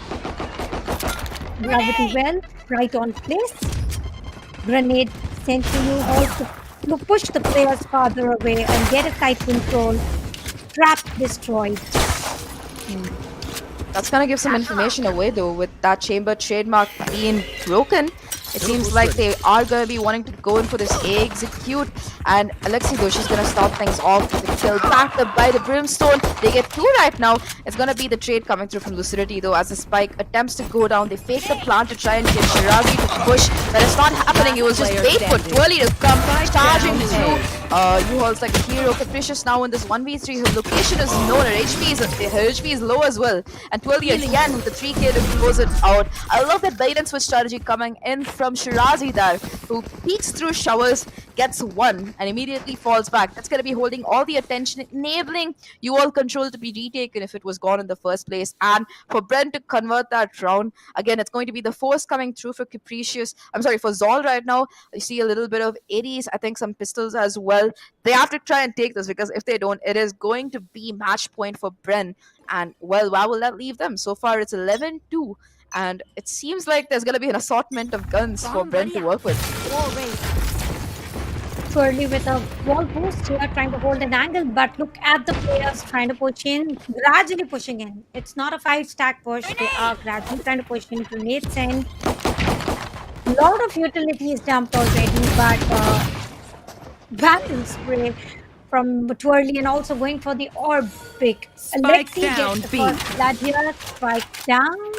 Gravity well, right on place. Grenade sent to you also to push the players farther away and get a tight control. Trap destroyed. That's going to give some information away, though, with that chamber trademark being broken. It seems like they are going to be wanting to go in for this A execute. And Alexi, though, she's going to start things off with a kill backed up by the Brimstone. They get two right now. It's going to be the trade coming through from Lucidity, though, as the spike attempts to go down. They fake the plant to try and get Shirazi to push, but it's not happening. It was just wait for Twirly to come charging through. U-Haul's like a hero. Capricious now in this 1v3. Her location is known. Her HP is low as well. And Twirly again with the 3k to close it out. I love that bait and switch strategy coming in from Shirazi there, who peeks through showers, gets one, and immediately falls back. That's going to be holding all the attention, enabling U-Haul control to be retaken if it was gone in the first place. And for Brent to convert that round, again, it's going to be the force coming through for for Zol right now. You see a little bit of 80s, I think some pistols as well. They have to try and take this, because if they don't, it is going to be match point for Brent. And, well, where will that leave them? So far, it's 11-2. And it seems like there's going to be an assortment of guns for Bren to work with. Twirly with a wall post here, trying to hold an angle, but look at the players trying to push in, gradually pushing in. It's not a 5-stack push, they are gradually trying to push in. Grenades in. Lot of utilities dumped already, but battle spray from Twirly and also going for the orb pick. Spike Alexi down, gets the B. first blood here. Spike down.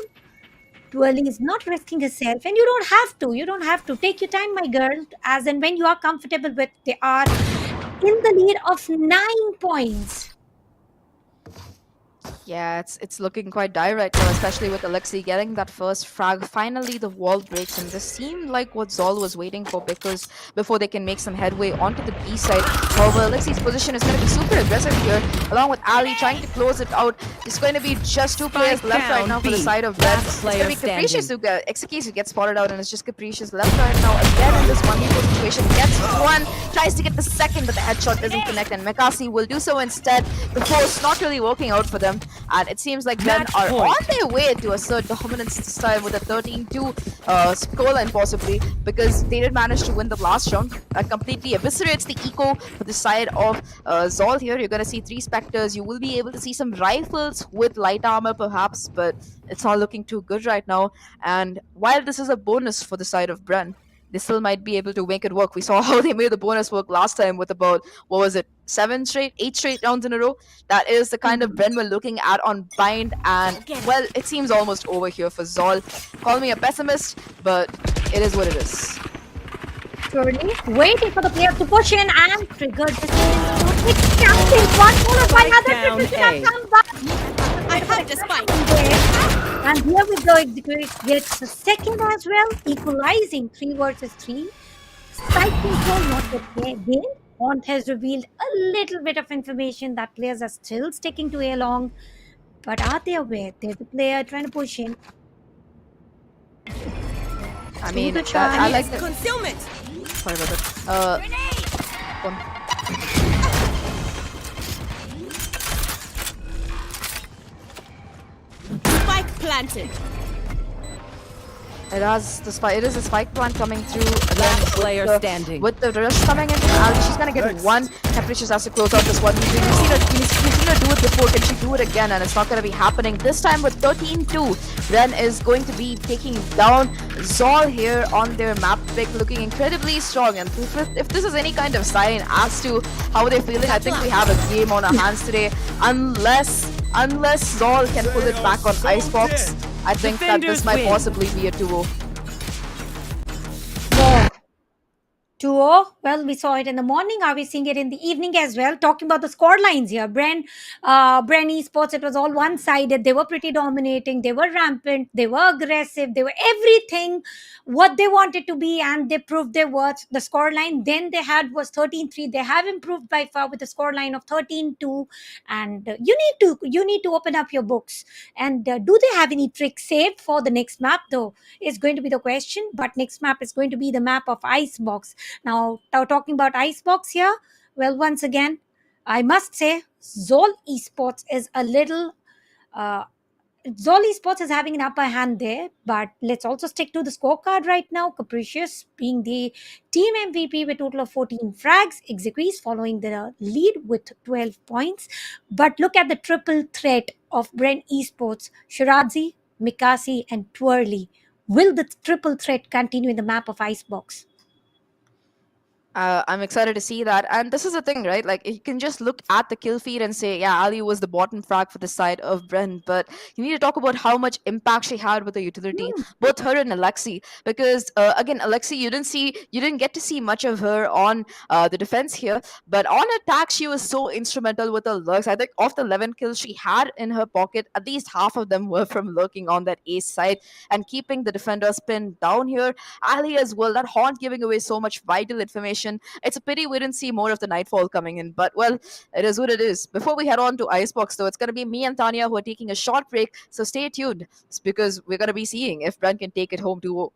Twirly is not risking himself, and you don't have to. You don't have to. Take your time, my girl. As and when you are comfortable with, they are in the lead of 9 points. Yeah, it's looking quite dire right now, especially with Alexi getting that first frag. Finally, the wall breaks, and this seemed like what Zol was waiting for, because before they can make some headway onto the B side. However, Alexi's position is going to be super aggressive here, along with Ali trying to close it out. It's going to be just 2 players Spike left right down, now for the B. side of Red. Last It's player going to be Capricious standing. who Exekis who gets spotted out, and it's just Capricious left right now again in this 1v4 situation. Gets one, tries to get the second, but the headshot doesn't connect, and Mekasi will do so instead. The force not really working out for them, and it seems like Ren Match are point. on their way to assert dominance this time with a 13-2 scoreline possibly, because they did manage to win the last round. That completely eviscerates the eco for the side of Zol here. You're going to see 3 Spectres. You will be able to see some rifles with light armor perhaps, but it's not looking too good right now. And while this is a bonus for the side of Bren, they still might be able to make it work. We saw how they made the bonus work last time with about, what was it, 8 straight rounds in a row. That is the kind of Bren we're looking at on Bind, and well, it seems almost over here for Zol. Call me a pessimist, but it is what it is. Twirly waiting for the players to push in and triggered this. It's counting. One followed by Spike another. down, Triple A. come back. I have to spike. And here we go. Execute gets the second as well, equalizing 3 versus 3. Side control not yet again. Ont has revealed a little bit of information that players are still sticking to A long, but are they aware? There's a player trying to push in. I mean, the I like that. Concealment. Sorry about that. One. Spike planted. It is a spike plant coming through again Last player with standing. with the rush coming in. Ali, she's gonna get one. Capricious has to close out this one. We've seen her do it before. Can she do it again? And it's not gonna be happening this time with 13-2. Ren is going to be taking down Zol here on their map pick, looking incredibly strong. And if this is any kind of sign as to how they're feeling, I think we have a game on our hands today. Unless Zol can pull it back on Icebox, I think that this Defenders might win. possibly be a 2-0. 2-0. Well, we saw it in the morning. Are we seeing it in the evening as well? Talking about the score lines here. Bren Esports, it was all one-sided. They were pretty dominating. They were rampant. They were aggressive. They were everything what they wanted to be, and they proved their worth. The score line then they had was 13-3. They have improved by far with a score line of 13-2. And you need to open up your books. And do they have any tricks saved for the next map, though, is going to be the question. But next map is going to be the map of Icebox. Now, talking about Icebox here, well, once again, I must say, Zol Esports is a little. Zol Esports is having an upper hand there, but let's also stick to the scorecard right now. Capricious being the team MVP with a total of 14 frags. Exequis following the lead with 12 points. But look at the triple threat of Bren Esports, Shirazi, Mikasi, and Twirly. Will the triple threat continue in the map of Icebox? I'm excited to see that. And this is the thing, right? Like, you can just look at the kill feed and say, yeah, Ali was the bottom frag for the side of Bren. But you need to talk about how much impact she had with the utility, both her and Alexi. Because, again, Alexi, you didn't get to see much of her on the defense here. But on attack, she was so instrumental with her lurks. I think of the 11 kills she had in her pocket, at least half of them were from lurking on that ace side and keeping the defenders pinned down here. Ali as well, that haunt giving away so much vital information. It's a pity we didn't see more of the Nightfall coming in, but well, it is what it is. Before we head on to Icebox, though, it's going to be me and Tanya who are taking a short break, so stay tuned. It's because we're going to be seeing if Brent can take it home 2-0.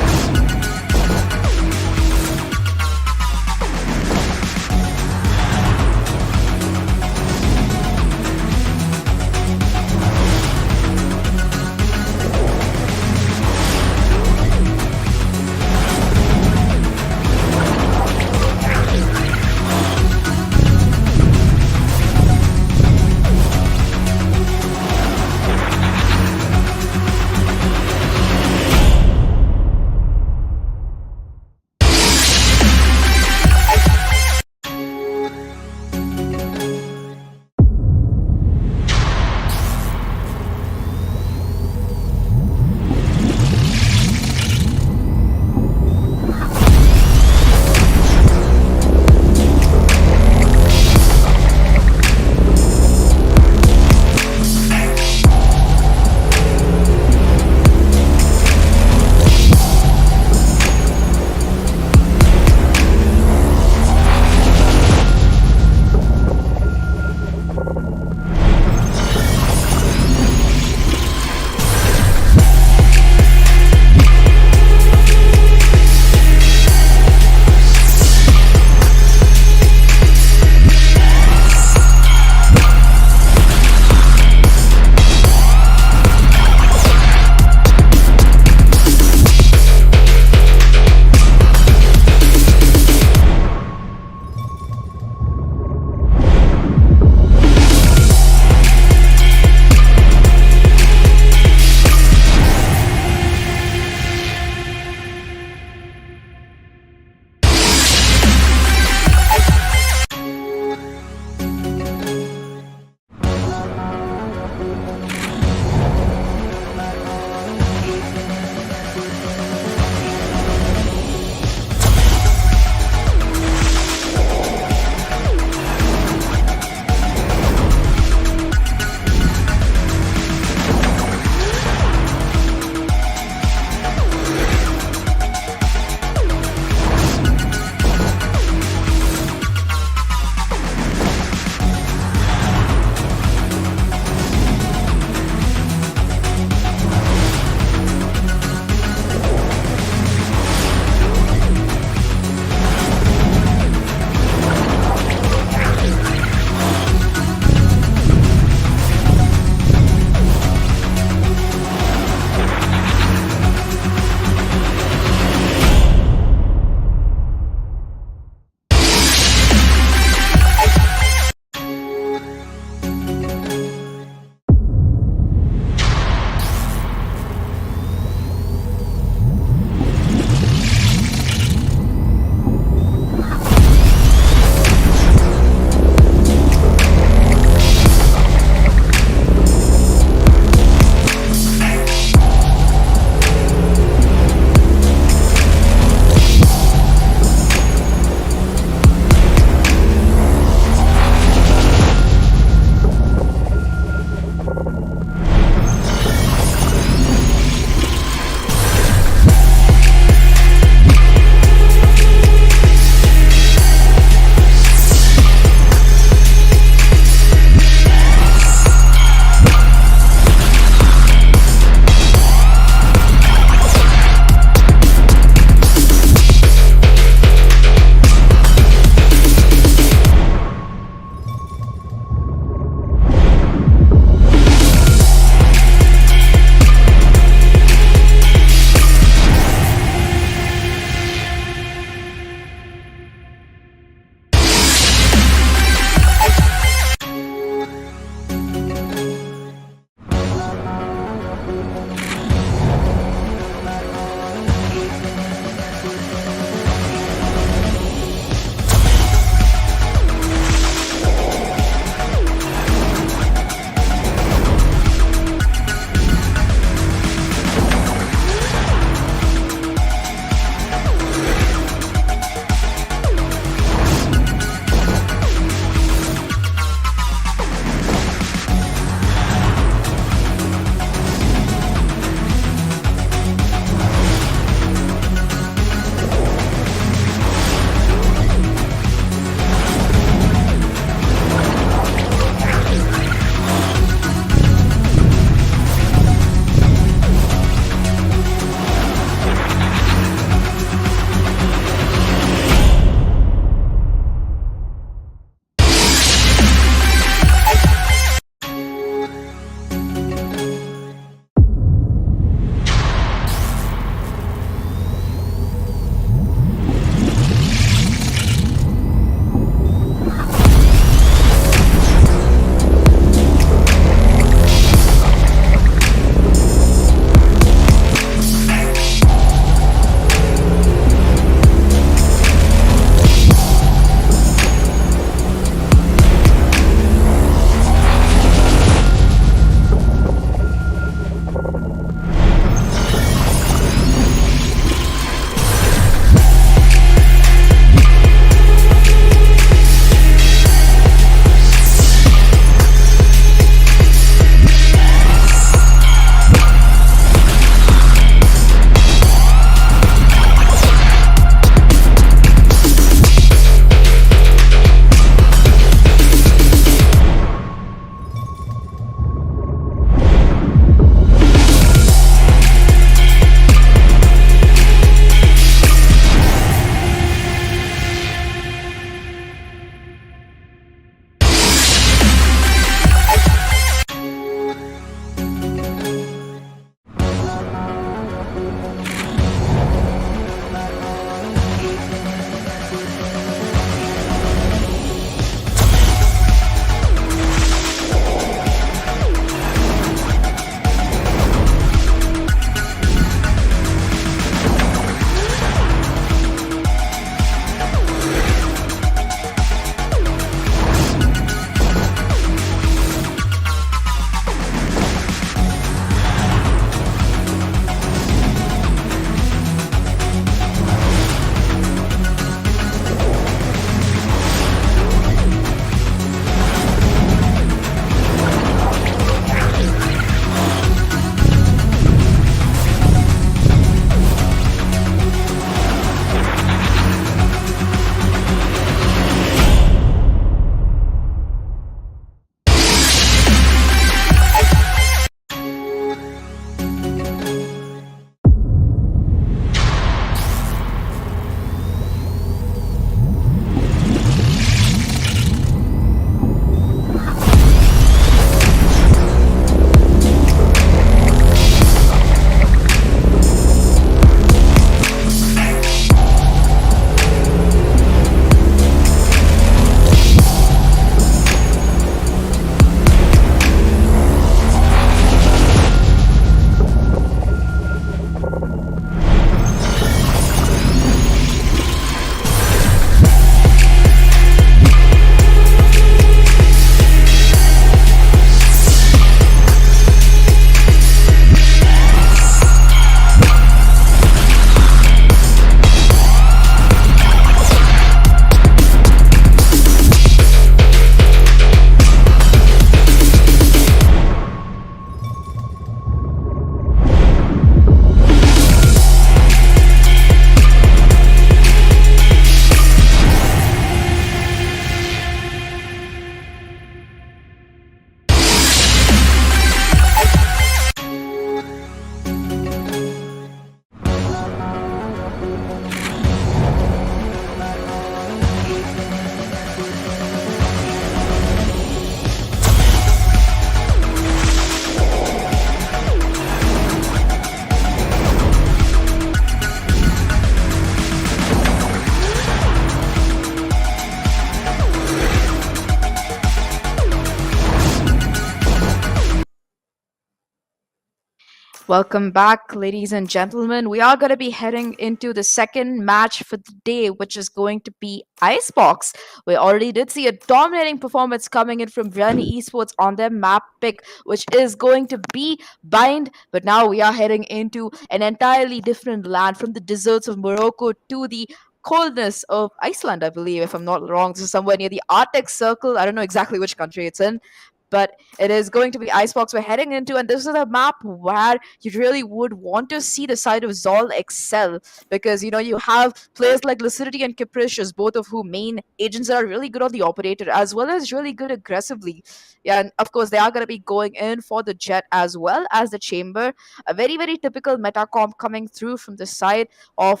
Welcome back, ladies and gentlemen. We are going to be heading into the second match for the day, which is going to be Icebox. We already did see a dominating performance coming in from Bren Esports on their map pick, which is going to be Bind. But now we are heading into an entirely different land, from the deserts of Morocco to the coldness of Iceland, I believe, if I'm not wrong. This is somewhere near the Arctic Circle. I don't know exactly which country it's in, but it is going to be Icebox we're heading into, and this is a map where you really would want to see the side of Zol excel, because you have players like Lucidity and Capricious, both of whom main agents that are really good on the operator as well as really good aggressively. Yeah, and of course they are going to be going in for the Jet as well as the Chamber. A very, very typical meta comp coming through from the side of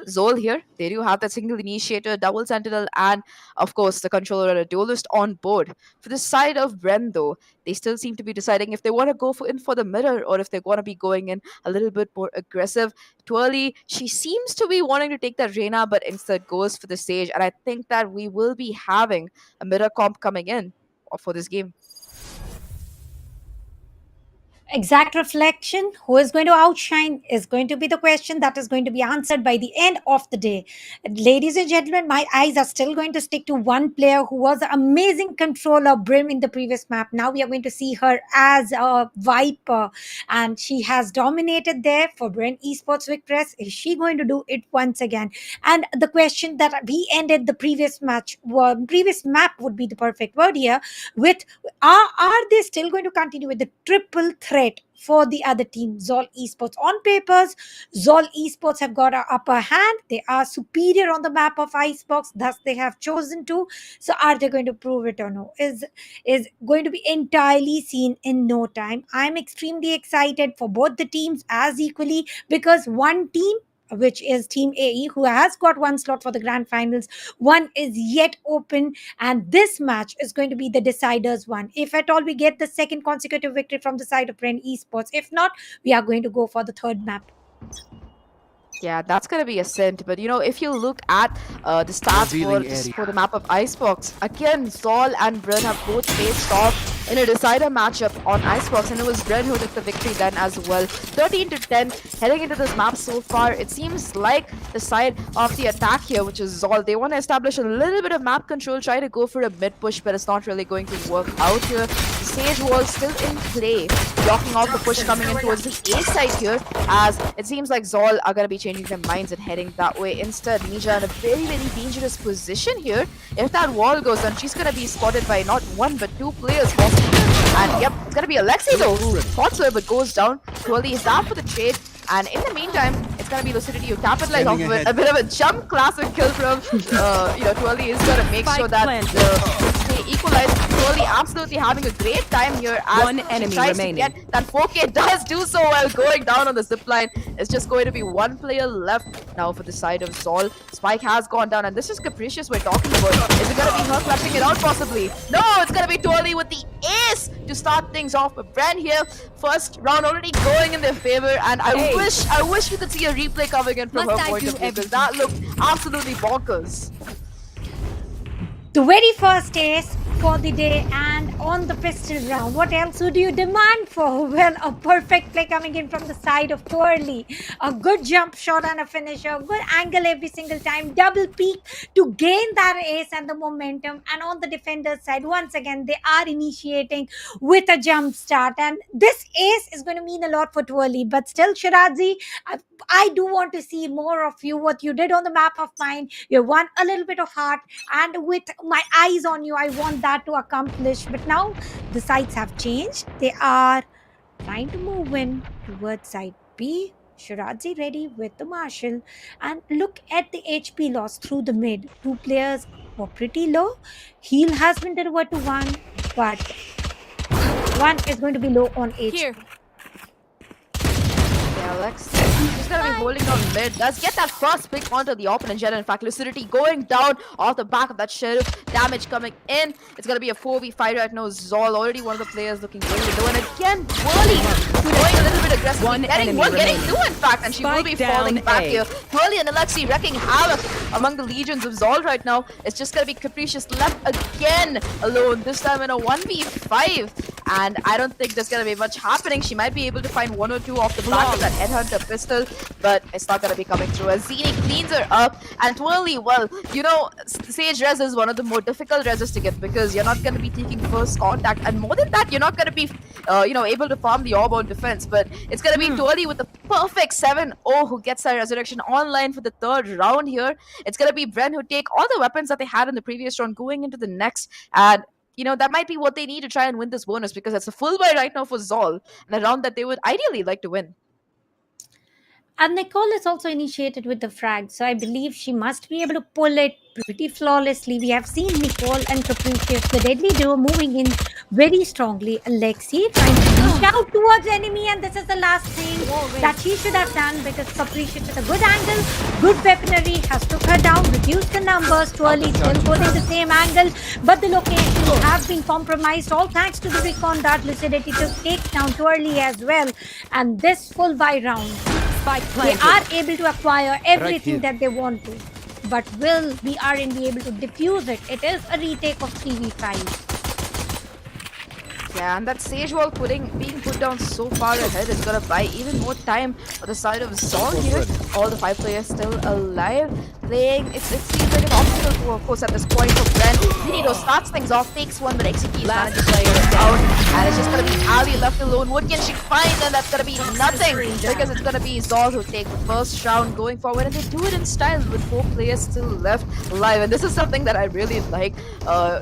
Zol here. They do have that single initiator, double sentinel, and of course the controller and a duelist on board. For the side of Bren, though, they still seem to be deciding if they want to go for the mirror or if they want to be going in a little bit more aggressive. Twirly, she seems to be wanting to take that Reyna, but instead goes for the Sage, and I think that we will be having a mirror comp coming in for this game. Exact reflection, who is going to outshine, is going to be the question that is going to be answered by the end of the day. Ladies and gentlemen, my eyes are still going to stick to one player who was an amazing controller, Brim, in the previous map. Now we are going to see her as a Viper, and she has dominated there for Brim Esports Victress. Is she going to do it once again? And the question that we ended the previous match, previous map would be the perfect word here, with are they still going to continue with the triple threat for the other team? Zol Esports, on papers, Zol Esports have got an upper hand. They are superior on the map of Icebox, thus they have chosen to. So are they going to prove it or no? Is going to be entirely seen in no time. I'm extremely excited for both the teams as equally, because one team, which is Team AE, who has got one slot for the grand finals, one is yet open, and this match is going to be the deciders one. If at all we get the second consecutive victory from the side of Bren Esports, if not, we are going to go for the third map. Yeah, that's gonna be a scent. But if you look at the stats for the map of Icebox, again, Zol and Bren have both faced off in a decider matchup on Icebox, and it was Bren who took the victory then as well. 13 to 10, heading into this map so far. It seems like the side of the attack here, which is Zol, they want to establish a little bit of map control, try to go for a mid push, but it's not really going to work out here. The Sage wall still in play, blocking off the push coming in towards the A side here, as it seems like Zol are going to be changing their minds and heading that way instead. Nisha in a very, very dangerous position here. If that wall goes down, she's going to be spotted by not one but two players. And yep, it's going to be Alexei though, who thought so, but goes down. Twirly is down for the trade. And in the meantime, it's going to be Lucidity who capitalize off of it. A bit of a jump classic kill from, Twirly is going to make sure that they equalize. Twirly absolutely having a great time here as one enemy tries remaining. to get that 4K does do so well, going down on the zipline. It's just going to be one player left now for the side of Zol. Spike has gone down, and this is Capricious we're talking about. Is it going to be her clutching it out possibly? No, it's going to be Twirly with the ace to start things off. But Bren here, first round already going in their favor, and I wish we could see a replay coming in from her point of view, because that looked absolutely bonkers. The very first ace for the day, and on the pistol round, what else would you demand for? Well, a perfect play coming in from the side of Twirly. A good jump shot and a finisher, good angle every single time, double peak to gain that ace and the momentum. And on the defender's side, once again, they are initiating with a jump start, and this ace is going to mean a lot for Twirly. But still, Shirazi, I do want to see more of you, what you did on the map of mine. You won a little bit of heart, and with my eyes on you, I want that to accomplish. But now the sides have changed. They are trying to move in towards side B. Shirazi ready with the Marshal, and look at the HP loss through the mid. Two players were pretty low. Heal has been delivered to one, but one is going to be low on HP. Here. Yeah, Alex, she's gonna be holding on mid. Does get that first pick onto the opponent jet. In fact, Lucidity going down off the back of that Sheriff. Damage coming in. It's gonna be a 4v5 right now. Zol, already one of the players looking really low. And again, Twirly going a little bit aggressive. Getting two, in fact, and she will be falling back here. Twirly and Alexei wrecking havoc among the legions of Zol right now. It's just gonna be Capricious left again alone, this time in a 1v5. and I don't think there's gonna be much happening. She might be able to find 1 or 2 off the back of that headhunter pistol, but it's not gonna be coming through. As Zini cleans her up, and Twirly, well, you know, Sage Res is one of the more difficult reses to get because you're not gonna be taking first contact, and more than that, you're not gonna be, able to farm the orb on defense. But it's gonna be Twirly with the perfect 7-0 who gets that resurrection online for the third round here. It's gonna be Bren who take all the weapons that they had in the previous round going into the next, and that might be what they need to try and win this bonus because it's a full buy right now for Zol, and a round that they would ideally like to win. And Nicole is also initiated with the frag, so I believe she must be able to pull it pretty flawlessly. We have seen Nicole and Capricious, the deadly duo, moving in very strongly. Alexi trying to reach out towards enemy, and this is the last thing that she should have done because Capricious at a good angle, good weaponry, has took her down, reduced the numbers. Twirly still going the same angle, but the locations have been compromised, all thanks to the recon that Lucidity to take down Twirly as well. And this full buy round, they are able to acquire everything that they want to. But will BRN be able to defuse it? It is a retake of 3v5. Yeah, and that Sage Wall being put down so far ahead is gonna buy even more time for the side of Zol here. All the 5 players still alive. Playing, it seems like an obstacle, of course, at this point for Bren. Zinido starts things off, takes one, but Execution manages to clear it out. And it's just gonna be Ali left alone. What can she find? And that's gonna be nothing because it's gonna be Zol who take the first round going forward. And they do it in style with 4 players still left alive. And this is something that I really like.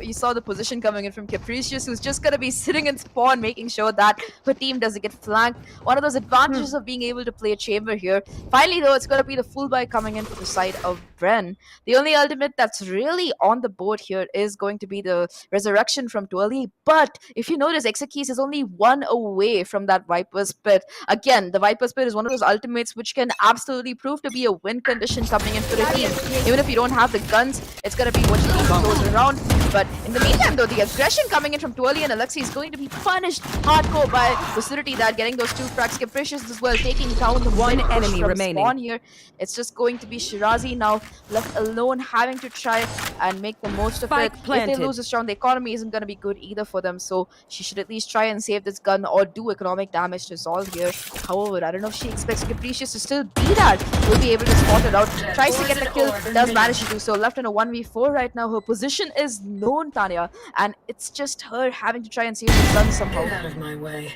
You saw the position coming in from Capricious, who's just gonna be sitting in spawn, making sure that her team doesn't get flanked. One of those advantages of being able to play a chamber here. Finally, though, it's gonna be the full buy coming in for the side of Bren. The only ultimate that's really on the board here is going to be the resurrection from Twirly. But if you notice, Exekeys is only 1 away from that Viper's Pit. Again, the Viper's Pit is one of those ultimates which can absolutely prove to be a win condition coming in for a team. Even if you don't have the guns, it's gonna be what you need to close around. But in the meantime, though, the aggression coming in from Twirly and Alexi is going to be punished hardcore by Lucidity that getting those 2 fracks. Capricious as well, taking down the one enemy remaining. Spawn here. It's just going to be Shirazi now left alone, having to try and make the most of it. If they lose this round, the economy isn't going to be good either for them, so she should at least try and save this gun or do economic damage to Zol here. However, I don't know if she expects Capricious to still be that. Will be able to spot it out. Tries to get the kill, does manage to do so. Left in a 1v4 right now. Her position is known, Tanya, and it's just her having to try and save the gun somehow. Get out of my way.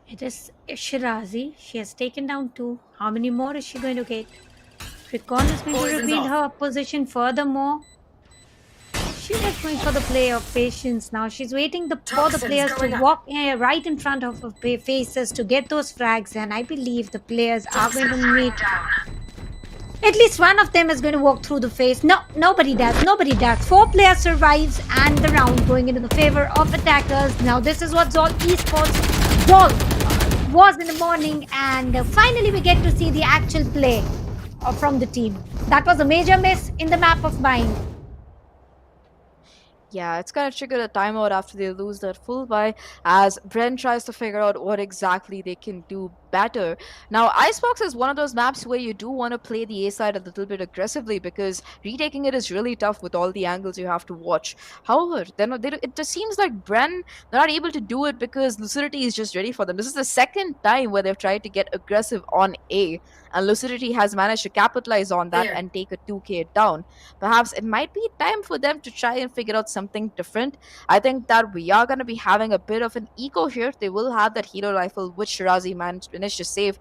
It is Shirazi. She has taken down 2. How many more is she going to get? Recon is going to reveal her position furthermore. She is going for the play of patience now. She's waiting for the players to walk right in front of her faces to get those frags, and I believe the players are going to meet. At least one of them is going to walk through the face. No, nobody does. Nobody does. 4 players survives, and the round going into the favor of attackers. Now this is what Zol Esports Zol was in the morning, and finally we get to see the actual play from the team. That was a major miss in the map of Bind. Yeah, it's gonna trigger a timeout after they lose that full buy as Bren tries to figure out what exactly they can do better. Now, Icebox is one of those maps where you do want to play the A side a little bit aggressively because retaking it is really tough with all the angles you have to watch. However, it just seems like Bren, they're not able to do it because Lucidity is just ready for them. This is the second time where they've tried to get aggressive on A, and Lucidity has managed to capitalize on that and take a 2k down. Perhaps it might be time for them to try and figure out something different. I think that we are going to be having a bit of an eco here. They will have that hero rifle which Shirazi managed to save,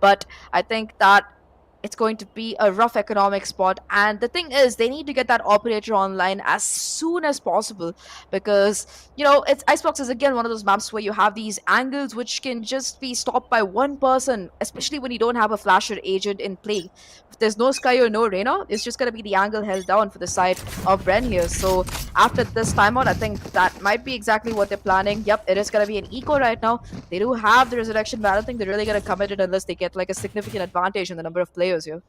but I think that it's going to be a rough economic spot, and the thing is they need to get that operator online as soon as possible because it's Icebox is again one of those maps where you have these angles which can just be stopped by one person, especially when you don't have a flasher agent in play. If there's no Sky or no Reyna, it's just going to be the angle held down for the side of Bren here. So after this timeout, I think that might be exactly what they're planning. Yep, it is going to be an eco right now. They do have the resurrection, but I don't think they're really going to commit it unless they get like a significant advantage in the number of players here.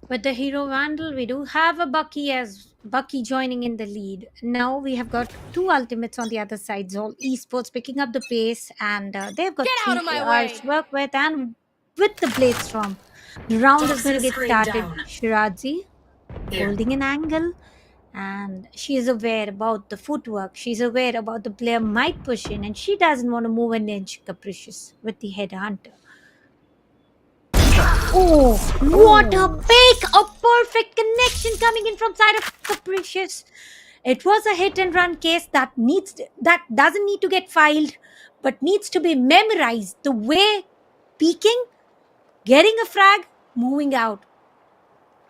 With the hero Vandal, we do have a Bucky joining in the lead. Now we have got 2 ultimates on the other side. Zol Esports picking up the pace, and they've got 3 ARs to work with, and with the Blade Storm, the round is going to get started. Shirazi holding an angle, And she is aware about the footwork. She's aware about the player might push in, and she doesn't want to move an inch. Capricious with the headhunter. Oh, what a pick! A perfect connection coming in from side of Capricious. It was a hit and run case that doesn't need to get filed, but needs to be memorized. The way peeking, getting a frag, moving out.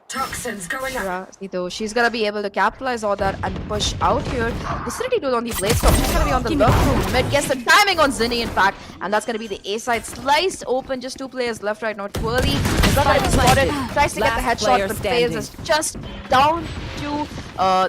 Toxins going up. Shirazi, though, she's gonna be able to capitalize on that and push out here. Vicinity 2 on the blade stop. She's gonna be on the left through mid. Gets the timing on Zinni, in fact, and that's gonna be the A side sliced open. Just 2 players left right now. Twirly is not gonna be spotted. Tries to get the headshot, but fails. It's just down to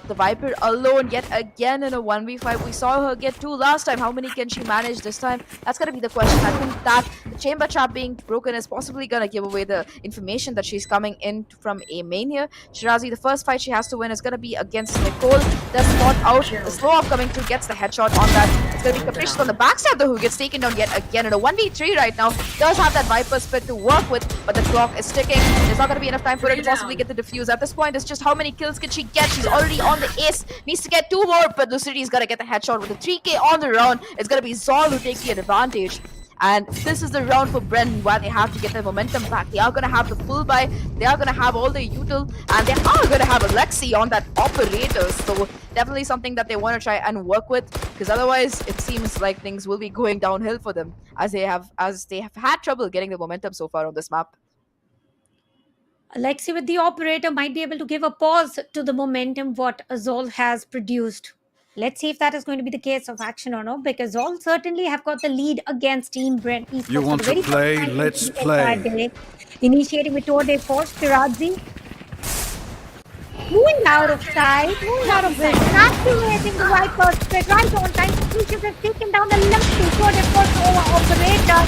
the Viper alone yet again in a 1v5. We saw her get 2 last time. How many can she manage this time? That's gonna be the question. I think that the chamber trap being broken is possibly gonna give away the information that she's coming in from a main here. Shirazi, the first fight she has to win is gonna be against Nicole. Does spot out. The slow off coming through gets the headshot on that. It's gonna be Capricious on the backstab though, who gets taken down yet again in a 1v3 right now. Does have that Viper spit to work with, but the clock is ticking. There's not gonna be enough time for her to possibly get the defuse. At this point, it's just how many kills can she get? She's already on the ace. Needs to get 2 more, but Lucidity's gonna get the headshot with a 3k on the round. It's gonna be Zol who takes the advantage. And this is the round for Bren where they have to get their momentum back. They are going to have the full buy. They are going to have all the util. And they are going to have Alexi on that operator. So definitely something that they want to try and work with. Because otherwise it seems like things will be going downhill for them. As they have had trouble getting the momentum so far on this map. Alexi with the operator might be able to give a pause to the momentum what Azol has produced. Let's see if that is going to be the case of action or not, because all certainly have got the lead against Team Brent Esports. You want to play? Let's play. Initiating with Tour de Force, Shirazi. Moving out of sight, moving out of vision, activating the Viper split right on time. Capricious has taken down the left Tour de Force over operator.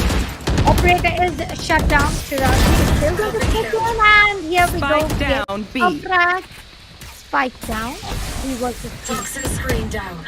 Operator is shut down. Shirazi is still going to stick in, and here we go. Spike down, B. A frag. Spike down. He was Toxin screen down.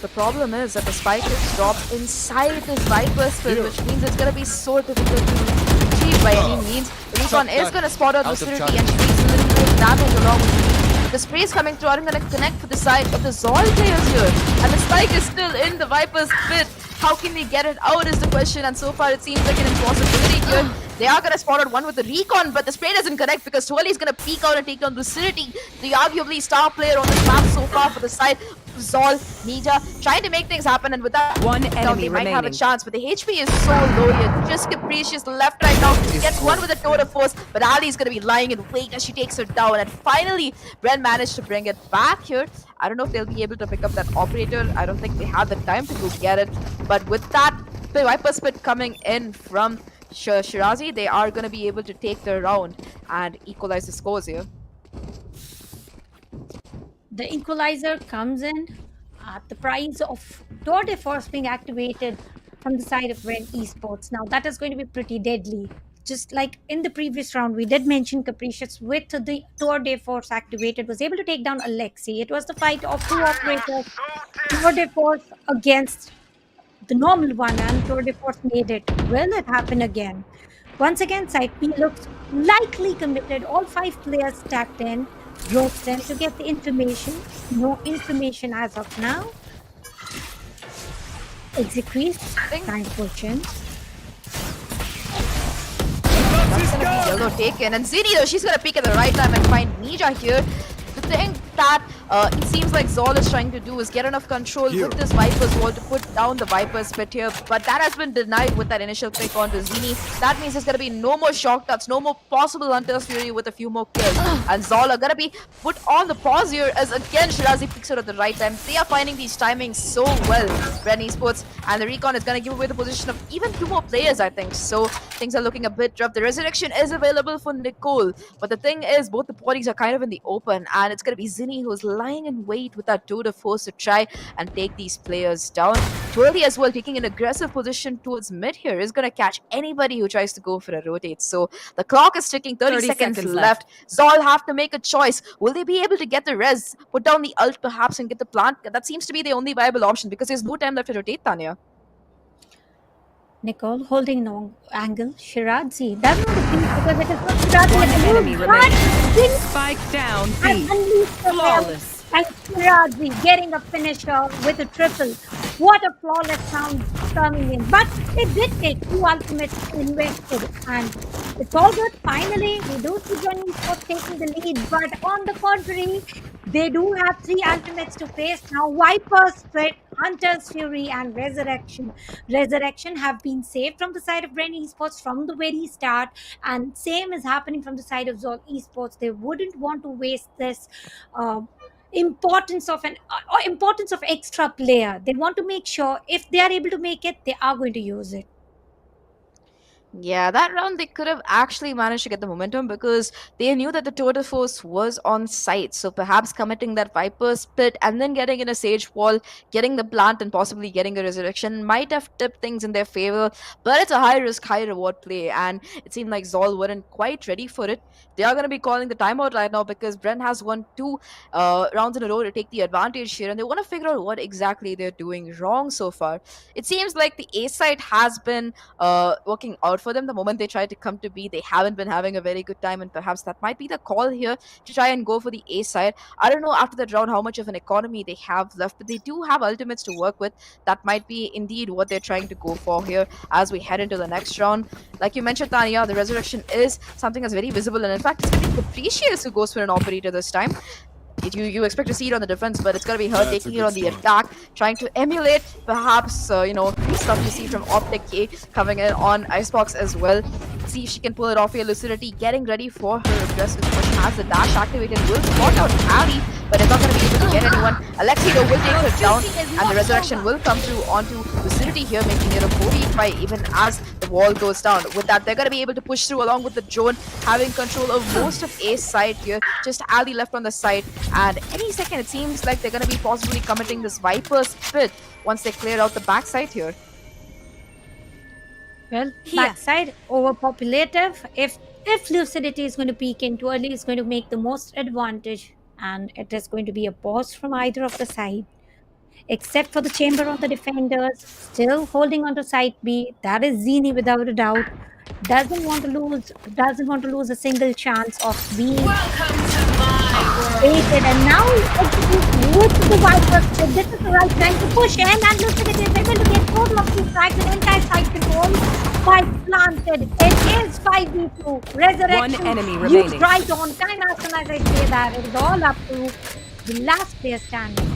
The problem is that the spike is dropped inside this Viper split, which means it's going to be so difficult to achieve by any means. Recon is going to spot out Lucidity, and she takes a little bit of damage along with me. The spray is coming through. I'm going to connect for the side of the Zol players here, and the spike is still in the Viper's pit. How can they get it out is the question, and so far it seems like an impossibility here. They are going to spot out one with the recon, but the spray doesn't connect because Twirly is going to peek out and take down Lucidity, the arguably star player on this map so far for the side. Zol, Nija, trying to make things happen, and with that, One enemy they might have a remaining. chance, but the HP is so low here. Just Capricious left right now. Gets one with a tour of force, but Ali is going to be lying in wait as she takes her down, and finally, Bren managed to bring it back here. I don't know if they'll be able to pick up that operator. I don't think they have the time to go get it, but with that, the Viper spit coming in from Shirazi, they are going to be able to take the round and equalize the scores here. the equalizer comes in at the price of Tour de Force being activated from the side of Ren Esports. Now that is going to be pretty deadly. Just like in the previous round, we did mention Capricious with the Tour de Force activated was able to take down Alexi. It was the fight of 2 operators, Tour de Force against the normal one, and Tour de Force made it. Will it happen again? Once again, Side P looks likely committed. All 5 players stacked in. Ropes them to get the information. No information as of now. Execute. Time fortune. That's gonna be yellow taken, and Zini though, she's gonna peek at the right time and find Nija here. The thing that it seems like Zol is trying to do is get enough control with this Viper's wall to put down the Viper's pit here, but that has been denied with that initial pick onto Zini. That means there's gonna be no more shock touch, no more possible Hunter's Fury with a few more kills, and Zol are gonna be put on the pause here as again Shirazi picks her at the right time. They are finding these timings so well, Ren Esports, and the recon is gonna give away the position of even 2 more players, I think. So things are looking a bit rough. The resurrection is available for Nicole, but the thing is both the bodies are kind of in the open, and it's gonna be Zinni who's lying in wait with that tour de force to try and take these players down. Twirly as well taking an aggressive position towards mid here is gonna catch anybody who tries to go for a rotate. So the clock is ticking, 30 seconds left. Zol have to make a choice. Will they be able to get the res, put down the ult perhaps and get the plant? That seems to be the only viable option because there's no time left to rotate, Tanya. Nicole holding no angle. Shirazi doesn't want to beat because it is not Shirazi One at the enemy move, but remaining. Zinni Spike down has B. unleashed the hell. Flawless. And Shirazi getting a finisher with a triple. What a flawless round coming in. But it did take two ultimates invested. And it's all good. Finally, we do see Johnny Esports taking the lead. But on the contrary, they do have three ultimates to face now. Viper, Split, Hunter's Fury, and Resurrection. Resurrection have been saved from the side of Brain Esports from the very start. And same is happening from the side of Zol Esports. They wouldn't want to waste this uh, importance of extra player. They want to make sure if they are able to make it, they are going to use it. Yeah, that round they could have actually managed to get the momentum because they knew that the total force was on site. So perhaps committing that Viper split and then getting in a Sage wall, getting the plant, and possibly getting a resurrection might have tipped things in their favor. But it's a high risk, high reward play, and it seemed like Zol weren't quite ready for it. They are going to be calling the timeout right now because Bren has won two rounds in a row to take the advantage here, and they want to figure out what exactly they're doing wrong so far. It seems like the A side has been working out for them. The moment they try to come to B, they haven't been having a very good time, and perhaps that might be the call here to try and go for the A side. I don't know after that round how much of an economy they have left, but they do have ultimates to work with. That might be indeed what they're trying to go for here as we head into the next round. Like you mentioned, Tanya, the resurrection is something that's very visible, and in fact, it's going to be Capricious who goes for an operator this time. You expect to see it on the defense, but it's going to be her That's a taking it good on the start. attack, trying to emulate perhaps stuff you see from Optic K coming in on Icebox as well. See if she can pull it off here. Lucidity getting ready for her aggressive push, has the dash activated, will spot out Ali, but it's not going to be able to get anyone. Alexi though will take her down, and the resurrection will come through onto Lucidity here, making it a 4v5 even as the wall goes down. With that, they're going to be able to push through along with the drone, having control of most of A's side here. Just Ali left on the side, and any second it seems like they're going to be possibly committing this Viper split once they clear out the backside here. Well, Here. backside overpopulative. If Lucidity is going to peek into early, is going to make the most advantage, and it is going to be a pause from either of the side, except for the chamber of the defenders, still holding on to side B. That is Zini without a doubt. Doesn't want to lose a single chance of being baited, and now execute with the Vipers. So this is the right time to push in, and Lucidity is able to get total of 2 strikes and entire side control. Spike planted. It is 5v2. Resurrection. One enemy Used remaining. right on time. As soon as I say that, it is all up to the last player standing.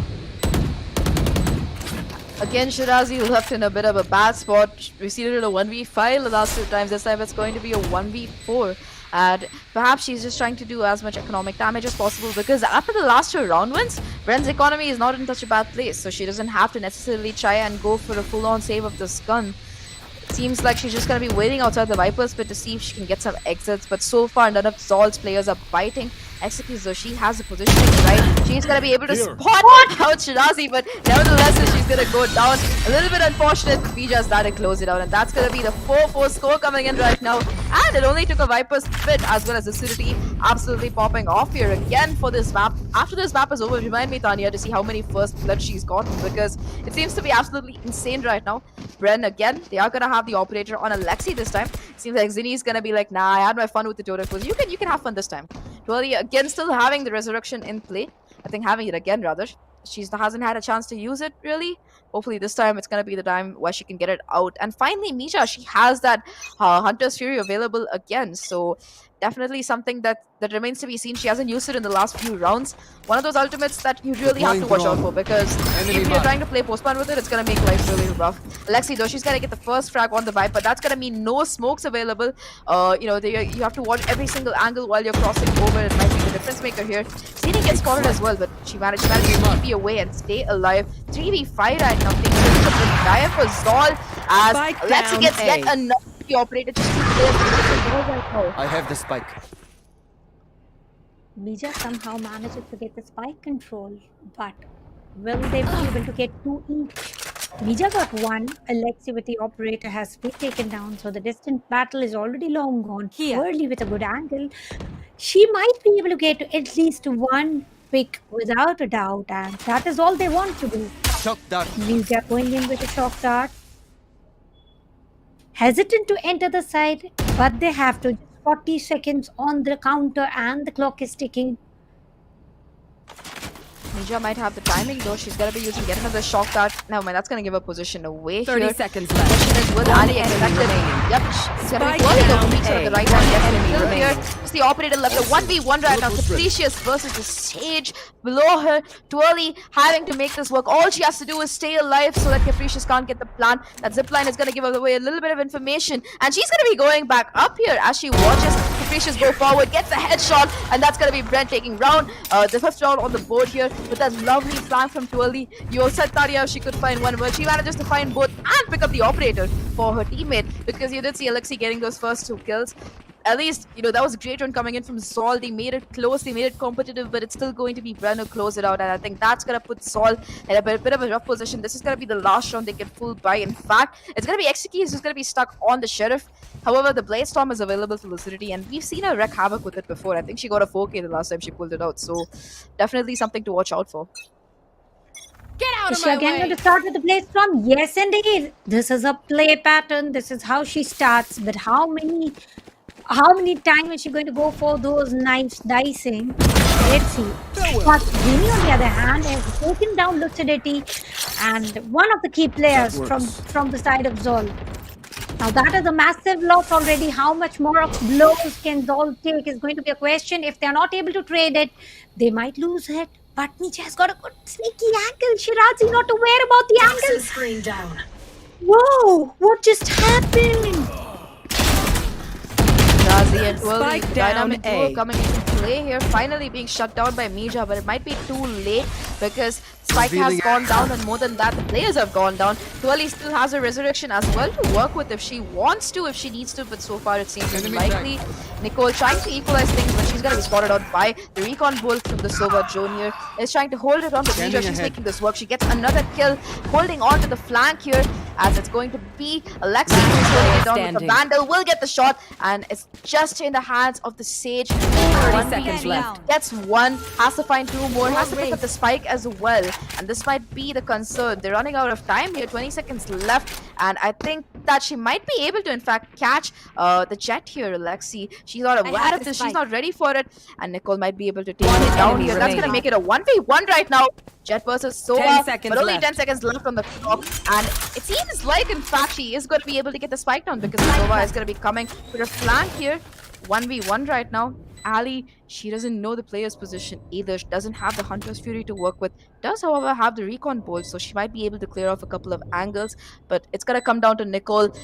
Again, Shirazi left in a bit of a bad spot. We see it in a 1v5 the last two times. This time it's going to be a 1v4. And perhaps she's just trying to do as much economic damage as possible because after the last two round wins, Bren's economy is not in such a bad place. So she doesn't have to necessarily try and go for a full-on save of this gun. Seems like she's just going to be waiting outside the Viper's pit to see if she can get some exits. But so far, none of Zol's players are biting. Executes though, she has the positioning right. She's going to be able to spot out Shirazi, but nevertheless, she's going to go down. A little bit unfortunate. Bija started to close it out, and that's going to be the 4-4 score coming in right now. And it only took a Viper's pit as well as Lucidity absolutely popping off here again for this map. After this map is over, remind me, Tanya, to see how many first blood she's gotten because it seems to be absolutely insane right now. Bren again, they are going to have the operator on Alexi this time. Seems like Zinni's going to be like, nah, I had my fun with the totem pose. You can have fun this time. Twirly again still having the resurrection in play. I think having it again rather. She hasn't had a chance to use it really. Hopefully this time it's going to be the time where she can get it out. And finally Misha, she has that Hunter's Fury available again. So definitely something that remains to be seen. She hasn't used it in the last few rounds. One of those ultimates that you really have to watch out for because if you're trying to play postman with it, it's going to make life really rough. Alexi though, she's going to get the first frag on the Viper. That's going to mean no smokes available. You have to watch every single angle while you're crossing over. It might be the difference maker here. Zini gets spotted as well, but she managed to be away and stay alive. 3v5 right now. Things are a bit dire for Zol as Spike Alexi down gets A. yet another operator just to play right now. I have the spike. Bija somehow manages to get the spike control, but will they be able to get 2 each? Bija got 1. Alexi with the operator has been taken down, so the distant battle is already long gone. Here. Early with a good angle, she might be able to get to at least 1 pick without a doubt, and that is all they want to do. Shock dart. Bija going in with a shock dart. hesitant to enter the side, but they have to. 40 seconds on the counter and the clock is ticking. Ninja might have the timing though. She's gonna be using yet another shock dart. Now, man, that's gonna give her position away 30 here. seconds left. Position is with Ali expected. Yep, she's gonna be working down over each A. of the right one. Yes, Enemy and kill here. remaining. It's the operator left. A 1v1 right now. Capricious versus the Sage below her. Twirly having to make this work. All she has to do is stay alive so that Capricious can't get the plan. That zipline is gonna give away a little bit of information. And she's gonna be going back up here as she watches Capricious go forward, gets a headshot, and that's gonna be Brent taking round. The 5th round on the board here with that lovely flank from Twirly. You said Taria she could find one, but she manages to find both and pick up the operator for her teammate, because you did see Alexi getting those first 2 kills. At least, you know, that was a great run coming in from Sol. They made it close, they made it competitive, but it's still going to be Bren who close it out. And I think that's going to put Sol in a bit of a rough position. This is going to be the last round they can pull by. In fact, it's going to be Exiki who's going to be stuck on the Sheriff. However, the Blade Storm is available for Lucidity, and we've seen her wreak havoc with it before. I think she got a 4K the last time she pulled it out. So, definitely something to watch out for. Get out Is of she my again way. going to start with the Blaze Storm? Yes, indeed. This is a play pattern. This is how she starts. But how many times is she going to go for those knives dicing? Let's see. But Jimmy, on the other hand, has taken down Lucidity and one of the key players from the side of Zol. Now that is a massive loss already. How much more of blows can Zol take is going to be a question. If they're not able to trade it, they might lose it. But Nietzsche has got a good sneaky angle. Shirazi not aware about the Toxin angle. screen down. Whoa, what just happened? Razi and Twirly, Spike down dynamic duo A. coming into play here, finally being shut down by Mija, but it might be too late because Spike has gone down, and more than that, the players have gone down. Twirly still has a resurrection as well to work with if she wants to, if she needs to, but so far it seems unlikely. Nicole trying to equalize things, but she's going to be spotted out by the recon bolt from the Sova Junior. Is trying to hold it on to Mija. She's making this work. She gets another kill, holding on to the flank here, as it's going to be Alexi who's holding it down with the Standing. Vandal. Will get the shot, and it's just in the hands of the Sage. 30 seconds left. Gets one, has to find 2 more, has to pick up the spike as well. And this might be the concern. They're running out of time here, 20 seconds left. And I think that she might be able to, in fact, catch the Jet here, Alexi. She's not aware of this, she's not ready for it. And Nicole might be able to take it down enemy here. That's going to remaining. make it a 1v1 right now. Jet versus 10 Sova, seconds but only left. 10 seconds left on the clock. And it seems like, in fact, she is going to be able to get the spike down because Sova is going to be coming with her flank here. 1v1 right now. Ali, she doesn't know the player's position either. She doesn't have the Hunter's Fury to work with. Does, however, have the Recon Bolt, so she might be able to clear off a couple of angles. But it's going to come down to Nicole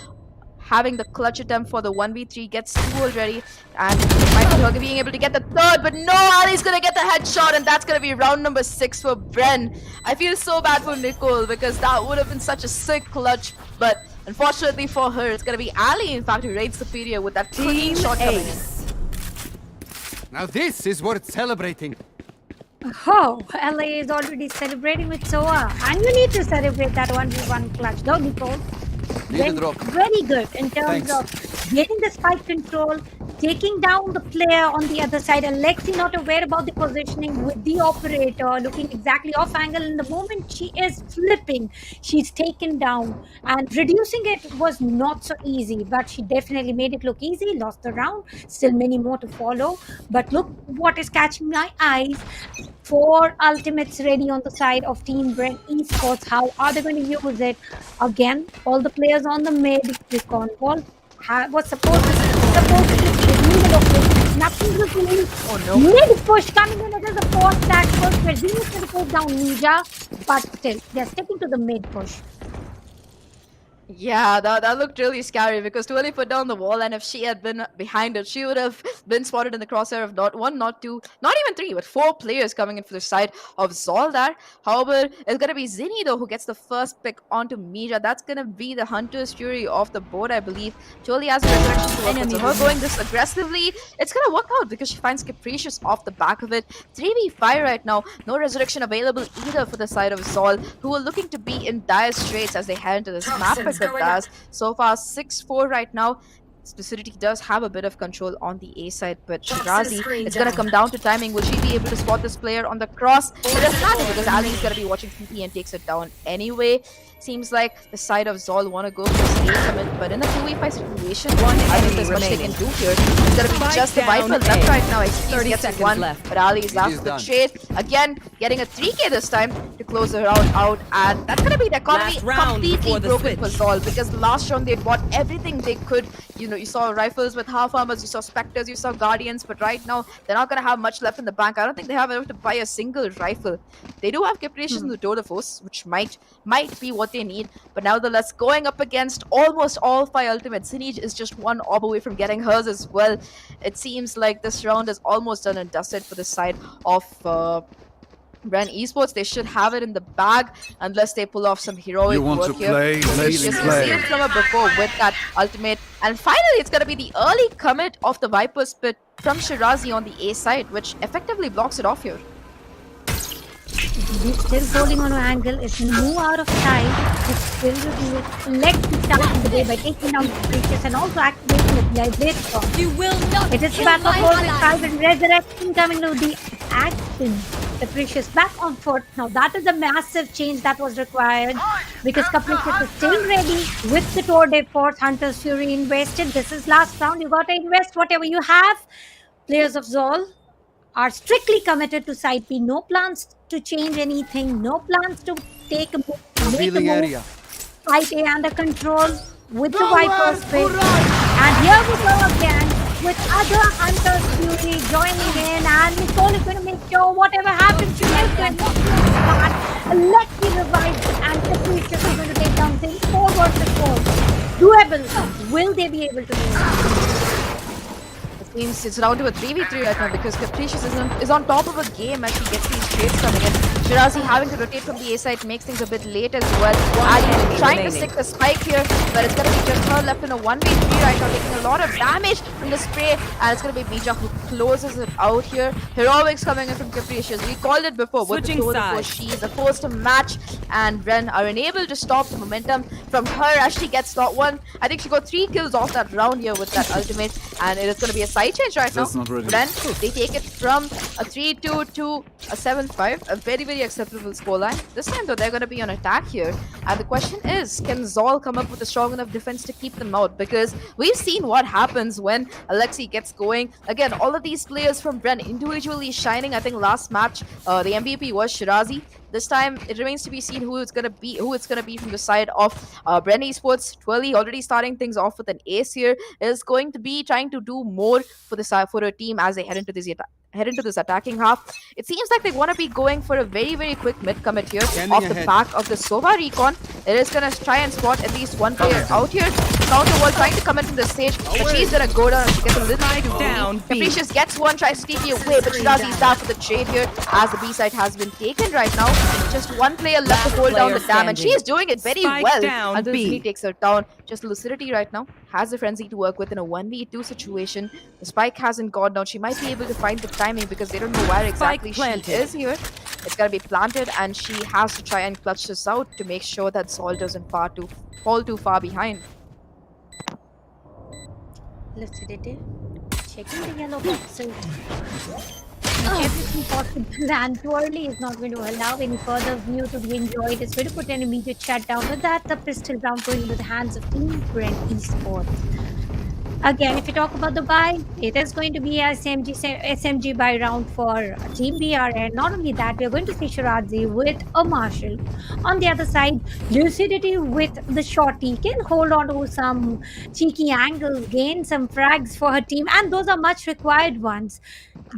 having the clutch attempt for the 1v3, gets 2 already, and it might be her being able to get the 3rd, but no, Ali's gonna get the headshot, and that's gonna be round number 6 for Bren. I feel so bad for Nicole because that would have been such a sick clutch, but unfortunately for her, it's gonna be Ali, in fact, who reigns superior with that clean Team shot coming in. Ace. Now this is worth celebrating. Oh, LA is already celebrating with Soa. And you need to celebrate that 1v1 clutch, don't you, Nicole? Need a drop. Very good in terms Thanks. of getting the spike control, taking down the player on the other side. Alexi not aware about the positioning with the operator, looking exactly off angle. In the moment she is flipping, she's taken down. And reducing it was not so easy, but she definitely made it look easy, lost the round. Still many more to follow. But look what is catching my eyes. 4 ultimates ready on the side of Team Brent Esports. How are they going to use it? Again, all the players on the mid, recon ball was supposed to be in the middle of it. Nothing to believe. Oh no. Mid push coming in. It is a 4-stack push where Venus going to put down Ninja, but still they're sticking to the mid push. Yeah, that looked really scary because Twirly put down the wall, and if she had been behind it, she would have been spotted in the crosshair of not 1, not 2, not even 3, but 4 players coming in for the side of Zol there. However, it's going to be Zinni though who gets the first pick onto Mija. That's going to be the Hunter's Fury off the board, I believe. Twirly has a resurrection to work with, so her going this aggressively, it's going to work out because she finds Capricious off the back of it. 3v5 right now, no resurrection available either for the side of Zol, who are looking to be in dire straits as they head into this map Toxins with the going Daz. So far 6-4 right now. Lucidity does have a bit of control on the A side, but Toxin Shirazi, screen it's going to down. come down to timing. Will she be able to spot this player on the cross? It doesn't matter because Ali is going to be watching TP and takes it down anyway. Seems like the side of Zol want to go for this A commit, but in a 2v5 situation, I think there's much they can do here. It's going to be just the Viper left right now. XP gets one, but Ali is last for the trade. Again, getting a 3k this time to close the round out, and that's going to be the economy completely broken for Zol because last round they bought everything they could. You know, you saw rifles with half armors, you saw specters, you saw guardians, but right now they're not going to have much left in the bank. I don't think they have enough to buy a single rifle. They do have capacities in the tour de force, which might be what they need, but nevertheless, going up against almost all 5 ultimates, Siege is just one orb away from getting hers as well. It seems like this round is almost done and dusted for the side of Ren Esports. They should have it in the bag unless they pull off some heroic work here. Let's see it from a before with that ultimate. And finally, it's going to be the early commit of the Viper Spit from Shirazi on the A side, which effectively blocks it off here. He's still holding on to angle. It's move out of time. It's still select the start in the way by taking down the creatures and also activating the PI Blade. You will not It is kill battle my for the ally. five and resurrection coming to the action. The Precious back on foot. Now that is a massive change that was required because Capricious is still ready with the Tour de Force. Hunter's Fury invested. This is last round. You gotta invest whatever you have. Players of Zol are strictly committed to side B. No plans to change anything. No plans to take a move. Make a Revealing move. area. Fight A under control with the Viper Spit. And here we go again with other Hunter's Fury joining in. And Nicole is going to make sure whatever happens, she is going to start. Let's be revived. And Capricious is going to take down things 4 versus 4. Doable. Will they be able to do it? It seems it's down to a 3v3 right now because Capricious is on top of a game as she gets these trades coming in. Shirazi having to rotate from the A side makes things a bit late as well. Ali trying to stick the spike here, but it's going to be just her left in a 1v3 right now, taking a lot of damage from the spray, and it's going to be Mija who closes it out here. Heroics coming in from Capricious. We called it before. Switching with the sides. she is the first to match, and Ren are unable to stop the momentum from her as she gets that one. I think she got 3 kills off that round here with that ultimate, and it is going to be a side change right now. Ren, they take it from a 3-2 to a 7-5, a very, very acceptable scoreline. This time though, they're going to be on attack here, and the question is, can Zol come up with a strong enough defense to keep them out? Because we've seen what happens when Alexi gets going. Again, all of these players from Ren individually shining. I think last match, the MVP was Shirazi. This time, it remains to be seen who it's gonna be from the side of Bren Esports. Twirly already starting things off with an ace here. Is going to be trying to do more for the side for a team as they head into this attacking half. It seems like they want to be going for a very, very quick mid commit here off the back of the Sova recon. It is going to try and spot at least one player out here. Counter wall trying to come into the stage, but she's going to go down and she gets a little bit down. Capricious gets one, tries to TP away, but Shirazi is there for the trade here as the B side has been taken right now. Just one player left to hold down the dam, and she is doing it very well until he takes her down. Just Lucidity right now has the frenzy to work with in a 1v2 situation. The spike hasn't gone down. She might be able to find the timing because they don't know where exactly she is here. It's going to be planted, and she has to try and clutch this out to make sure that Sol doesn't fall too far behind. Lucidity checking the yellow boxes. Everything possible, and Twirly is not going to allow any further view to be enjoyed. It's going to put an immediate shutdown. With that, the pistol round going into the hands of Team Brent Esports. Again, if you talk about the buy, it is going to be a SMG buy round for Team BR. And not only that, we are going to see Shirazi with a Marshall. On the other side, Lucidity with the Shorty can hold on to some cheeky angles, gain some frags for her team, and those are much required ones.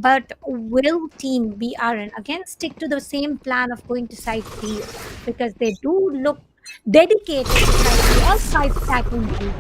But will Team BRN again stick to the same plan of going to side B? Because they do look dedicated to side B, all side stacking B.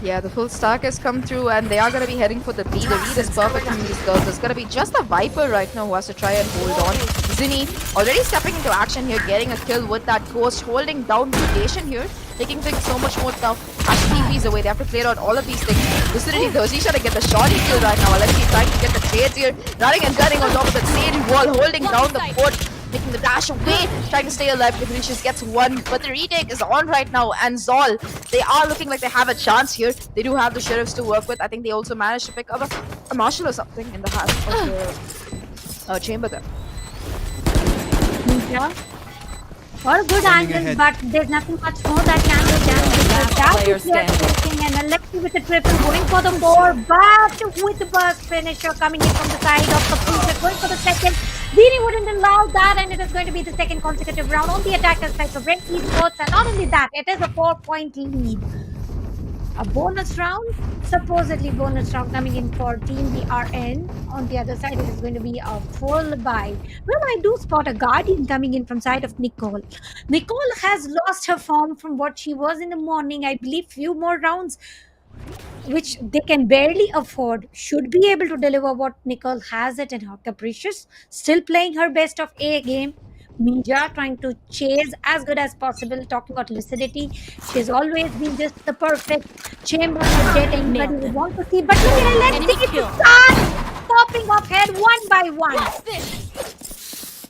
Yeah, the full stack has come through, and they are going to be heading for the B. The read is perfect from these girls. It's going to be just the Viper right now who has to try and hold on. Zinni already stepping into action here, getting a kill with that Ghost, holding down rotation here, making things so much more tough. As TP's away, they have to clear out all of these things. Lucidity though, she's trying to get the shorty kill right now. Alexi trying to get the trades here, running and gunning on top of the sage wall, holding down the fort. making the dash away, trying to stay alive. Capricious gets one, but the retake is on right now. And Zol, they are looking like they have a chance here. They do have the sheriffs to work with. I think they also managed to pick up a marshal or something in the hands of the chamber there. Yeah. Or a good Running angle, ahead. but there's nothing much more that can be done. Because that player is clear standing. taking, and Alexi with the triple going for the 4, but with the burst finisher coming in from the side of Capricia, going for the second. Dini wouldn't allow that, and it is going to be the second consecutive round on the attacker side for Red Esports. And not only that, it is a 4-point lead. A bonus round, supposedly bonus round coming in for Team BRN. On the other side, it is going to be a full buy. Well, I do spot a Guardian coming in from side of Nicole. Nicole has lost her form from what she was in the morning. I believe few more rounds, which they can barely afford, should be able to deliver what Nicole has it in her. Capricious, still playing her best of A game. Mija trying to chase as good as possible. Talking about lucidity, she's always been just the perfect chamber jet anybody would want to see. But look at it, let's see it start popping off head one by one.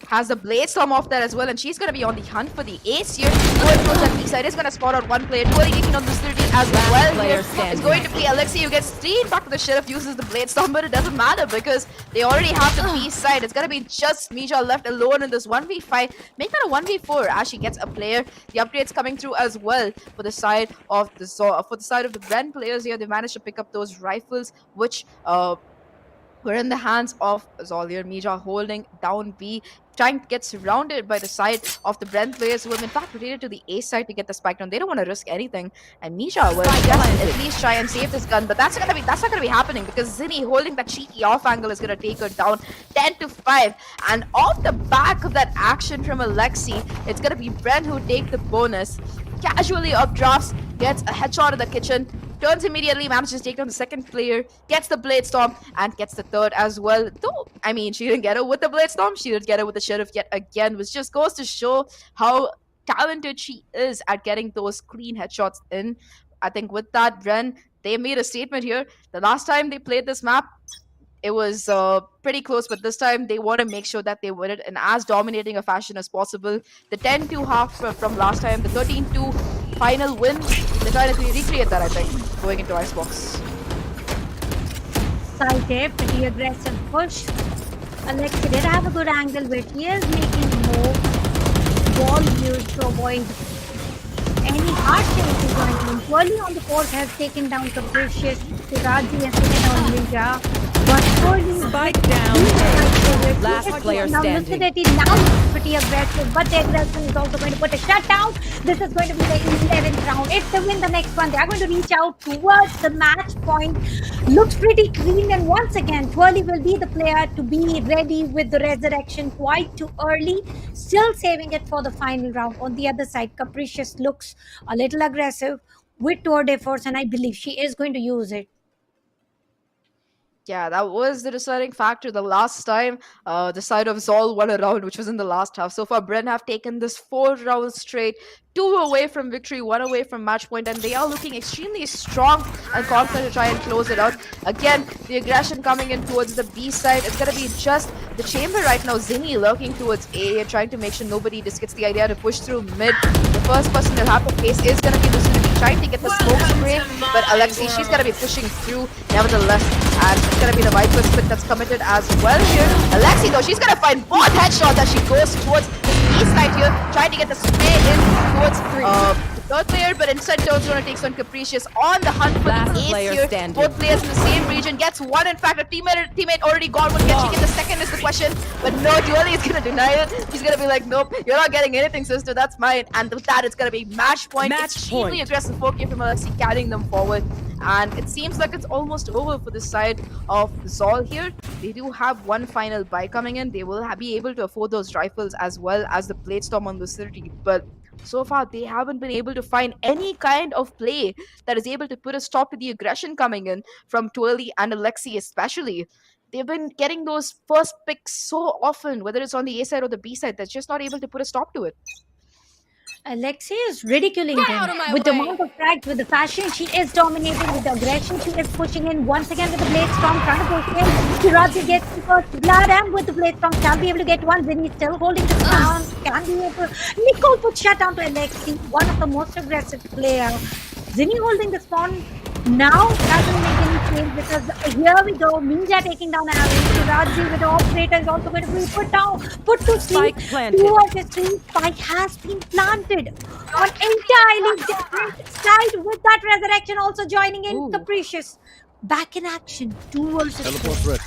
Has the blade storm off there as well, and she's going to be on the hunt for the ace here. Going towards that B side is going to spot out one player. Dueling taking on lucidity as well. player Here standing. is going to be Alexi, who gets straight back to the sheriff, uses the blade storm, but it doesn't matter because they already have the B side. It's going to be just Mija left alone in this 1v5. Make that a 1v4 as she gets a player. The upgrades coming through as well for the side of the Bren players here. They managed to pick up those rifles, which were in the hands of Zolier. Mija holding down B, trying to get surrounded by the side of the Brent players who have in fact rotated to the A side to get the spike down. They don't want to risk anything, and Mija will just at least try and save this gun. But that's not gonna be happening because Zinni holding that cheeky off angle is gonna take her down 10-5. And off the back of that action from Alexi, it's gonna be Brent who take the bonus. Casually updrafts, gets a headshot in the kitchen, turns immediately, manages to take down the second player, gets the blade storm, and gets the third as well. Though, I mean, she didn't get it with the blade storm, she did get it with the sheriff yet again, which just goes to show how talented she is at getting those clean headshots in. I think with that, Bren, they made a statement here. The last time they played this map, it was pretty close, but this time they want to make sure that they win it in as dominating a fashion as possible. The 10-2 half from last time, the 13-2 final win, they're trying to recreate that, I think, going into Icebox. Side A, pretty aggressive push. Alexi did have a good angle, but he is making more ball use to avoid any hard chances going in. Early on the court has taken down Capricious, Raji and taken down Ninja. But early Spike down. Last player now standing. lucidity now looks pretty aggressive, but the aggression is also going to put a shutdown. This is going to be the 11th round. If they win the next one, they are going to reach out towards the match point. Looks pretty clean, and once again, Twirly will be the player to be ready with the resurrection quite too early, still saving it for the final round. On the other side, Capricious looks a little aggressive with Tour de Force, and I believe she is going to use it. Yeah, that was the deciding factor the last time. The side of Zol won a round, which was in the last half. So far, Bren have taken this 4 rounds straight, 2 away from victory, 1 away from match point, and they are looking extremely strong and confident to try and close it out. Again, the aggression coming in towards the B side. It's gonna be just the chamber right now. Zinni lurking towards A, trying to make sure nobody just gets the idea to push through mid. The first person they'll have to face is gonna be Lucidity, trying to get the smoke spray, but Alexi, she's gonna be pushing through nevertheless, and it's gonna be the Viper split that's committed as well here. Alexi though, she's gonna find both headshots as she goes towards the east side here, trying to get the spray in towards the third player, but instead turns around and takes on Capricious on the hunt for Last the ace player here. standing. Both players in the same region, gets one. In fact, a teammate already got one. Can she get the second is the question, but no, Dually is gonna deny it. She's gonna be like, nope, you're not getting anything, sister, that's mine. And with that, it's gonna be match point. Match Extremely point. aggressive 4K from Alexi, carrying them forward. And it seems like it's almost over for the side of Zol here. They do have one final buy coming in. They will be able to afford those rifles as well as the blade storm on lucidity, but so far they haven't been able to find any kind of play that is able to put a stop to the aggression coming in from Twirly and Alexi especially. They've been getting those first picks so often, whether it's on the A side or the B side, that's just not able to put a stop to it. Alexei is ridiculing them with the amount of frags, with the fashion. She is dominating with the aggression. She is pushing in once again with the blade storm, trying to push in. Shirazi gets the first blood, and with the blade storm, shall be able to get one. Zinni still holding the ground. Can be able. Nicole put shut down to Alexei, one of the most aggressive player. Zinni holding the spawn now doesn't make any change because here we go. Ninja taking down Ali. Shirazi with the operator is also going to be put to sleep. Spike planted. 2 versus 3 spike has been planted on entirely different side with that resurrection also joining in. Ooh. Capricious back in action. 2 versus 2. Teleport ready.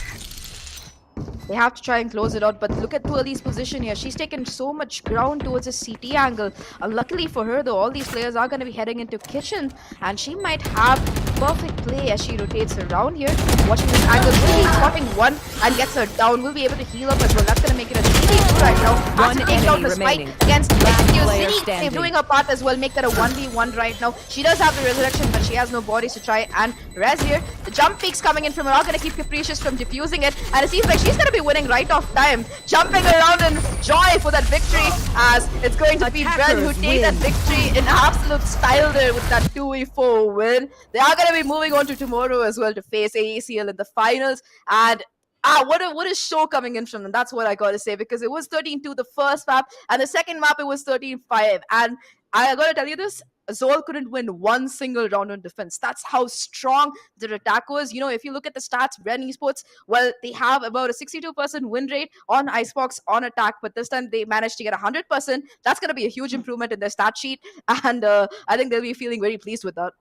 They have to try and close it out, but look at Tuali's position here. She's taken so much ground towards a CT angle. Unluckily for her, though, all these players are going to be heading into kitchen, and she might have perfect play as she rotates around here. Watching this angle, will be spotting one and gets her down. Will be able to heal up as well. That's going to make it a 3v2 right now. Has to take down the spike remaining. against player Zinni. standing. Doing her part as well, make that a 1v1 right now. She does have the resurrection, but she has no bodies to try and res here. The jump peaks coming in from her are going to keep Capricious from diffusing it, and it seems like she's going to be winning right off time. Jumping around in joy for that victory, as it's going to be Bren who take that victory in absolute style there with that 2v4 win. They are going to be moving on to tomorrow as well to face AACL in the finals, and what a show coming in from them. That's what I gotta say, because it was 13-2 the first map, and the second map it was 13-5. And I gotta tell you this, Zol couldn't win one single round on defense. That's how strong their attack was. You know, if you look at the stats, Bren Esports, well, they have about a 62% win rate on Icebox on attack, but this time they managed to get 100%. That's gonna be a huge improvement in their stat sheet, and I think they'll be feeling very pleased with that.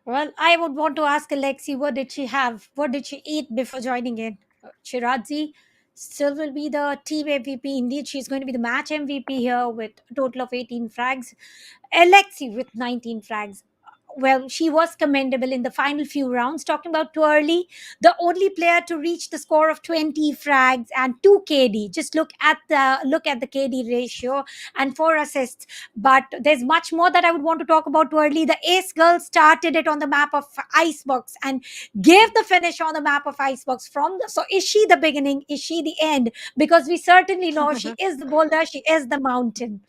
Well, I would want to ask Alexi, what did she have? What did she eat before joining in? Shirazi still will be the team MVP. Indeed, she's going to be the match MVP here with a total of 18 frags. Alexi with 19 frags. Well, she was commendable in the final few rounds. Talking about Twirly, the only player to reach the score of 20 frags and 2 KD. Just look at the KD ratio and 4 assists. But there's much more that I would want to talk about Twirly. The Ace girl started it on the map of Icebox and gave the finish on the map of Icebox. So is she the beginning? Is she the end? Because we certainly know she is the boulder. She is the mountain.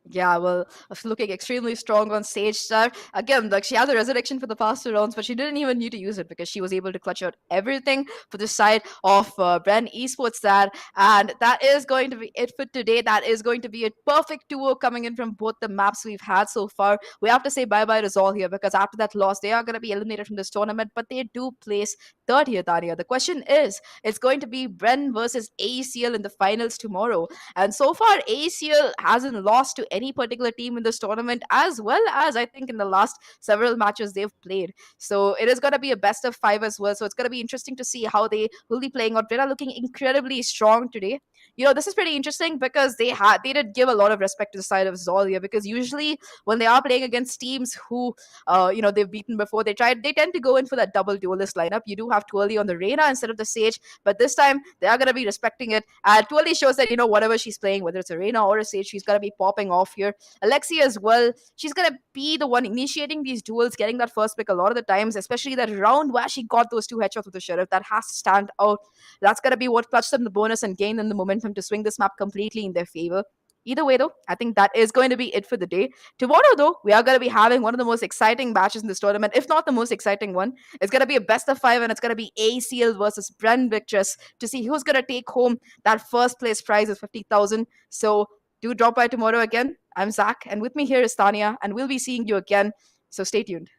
Yeah, well, looking extremely strong on stage start. Again, like she had the resurrection for the past 2 rounds, but she didn't even need to use it because she was able to clutch out everything for the side of Bren Esports there. And that is going to be it for today. That is going to be a perfect duo coming in from both the maps we've had so far. We have to say bye-bye to Zol here because after that loss, they are going to be eliminated from this tournament, but they do place third here, Tanya. The question is, it's going to be Bren versus ACL in the finals tomorrow. And so far, ACL hasn't lost to any particular team in this tournament, as well as I think in the last several matches they've played. So it is going to be a best of 5 as well. So it's going to be interesting to see how they will be playing out. They're looking incredibly strong today. You know, this is pretty interesting because they did give a lot of respect to the side of Zol here, because usually when they are playing against teams who they've beaten before, they tend to go in for that double duelist lineup. You do have Twirly on the Reyna instead of the Sage, but this time they are going to be respecting it. And Twirly shows that, whatever she's playing, whether it's a Reyna or a Sage, she's going to be popping off here. Alexia as well, she's going to be the one initiating these duels, getting that first pick a lot of the times, especially that round where she got those 2 headshots with the Sheriff. That has to stand out. That's going to be what clutched them the bonus and gained them the momentum to swing this map completely in their favor. Either way, though, I think that is going to be it for the day. Tomorrow, though, we are going to be having one of the most exciting matches in this tournament, if not the most exciting one. It's going to be a best of 5, and it's going to be ACL versus Bren Victress to see who's going to take home that first place prize of 50,000. So do drop by tomorrow again. I'm Zach, and with me here is Tanya, and we'll be seeing you again. So stay tuned.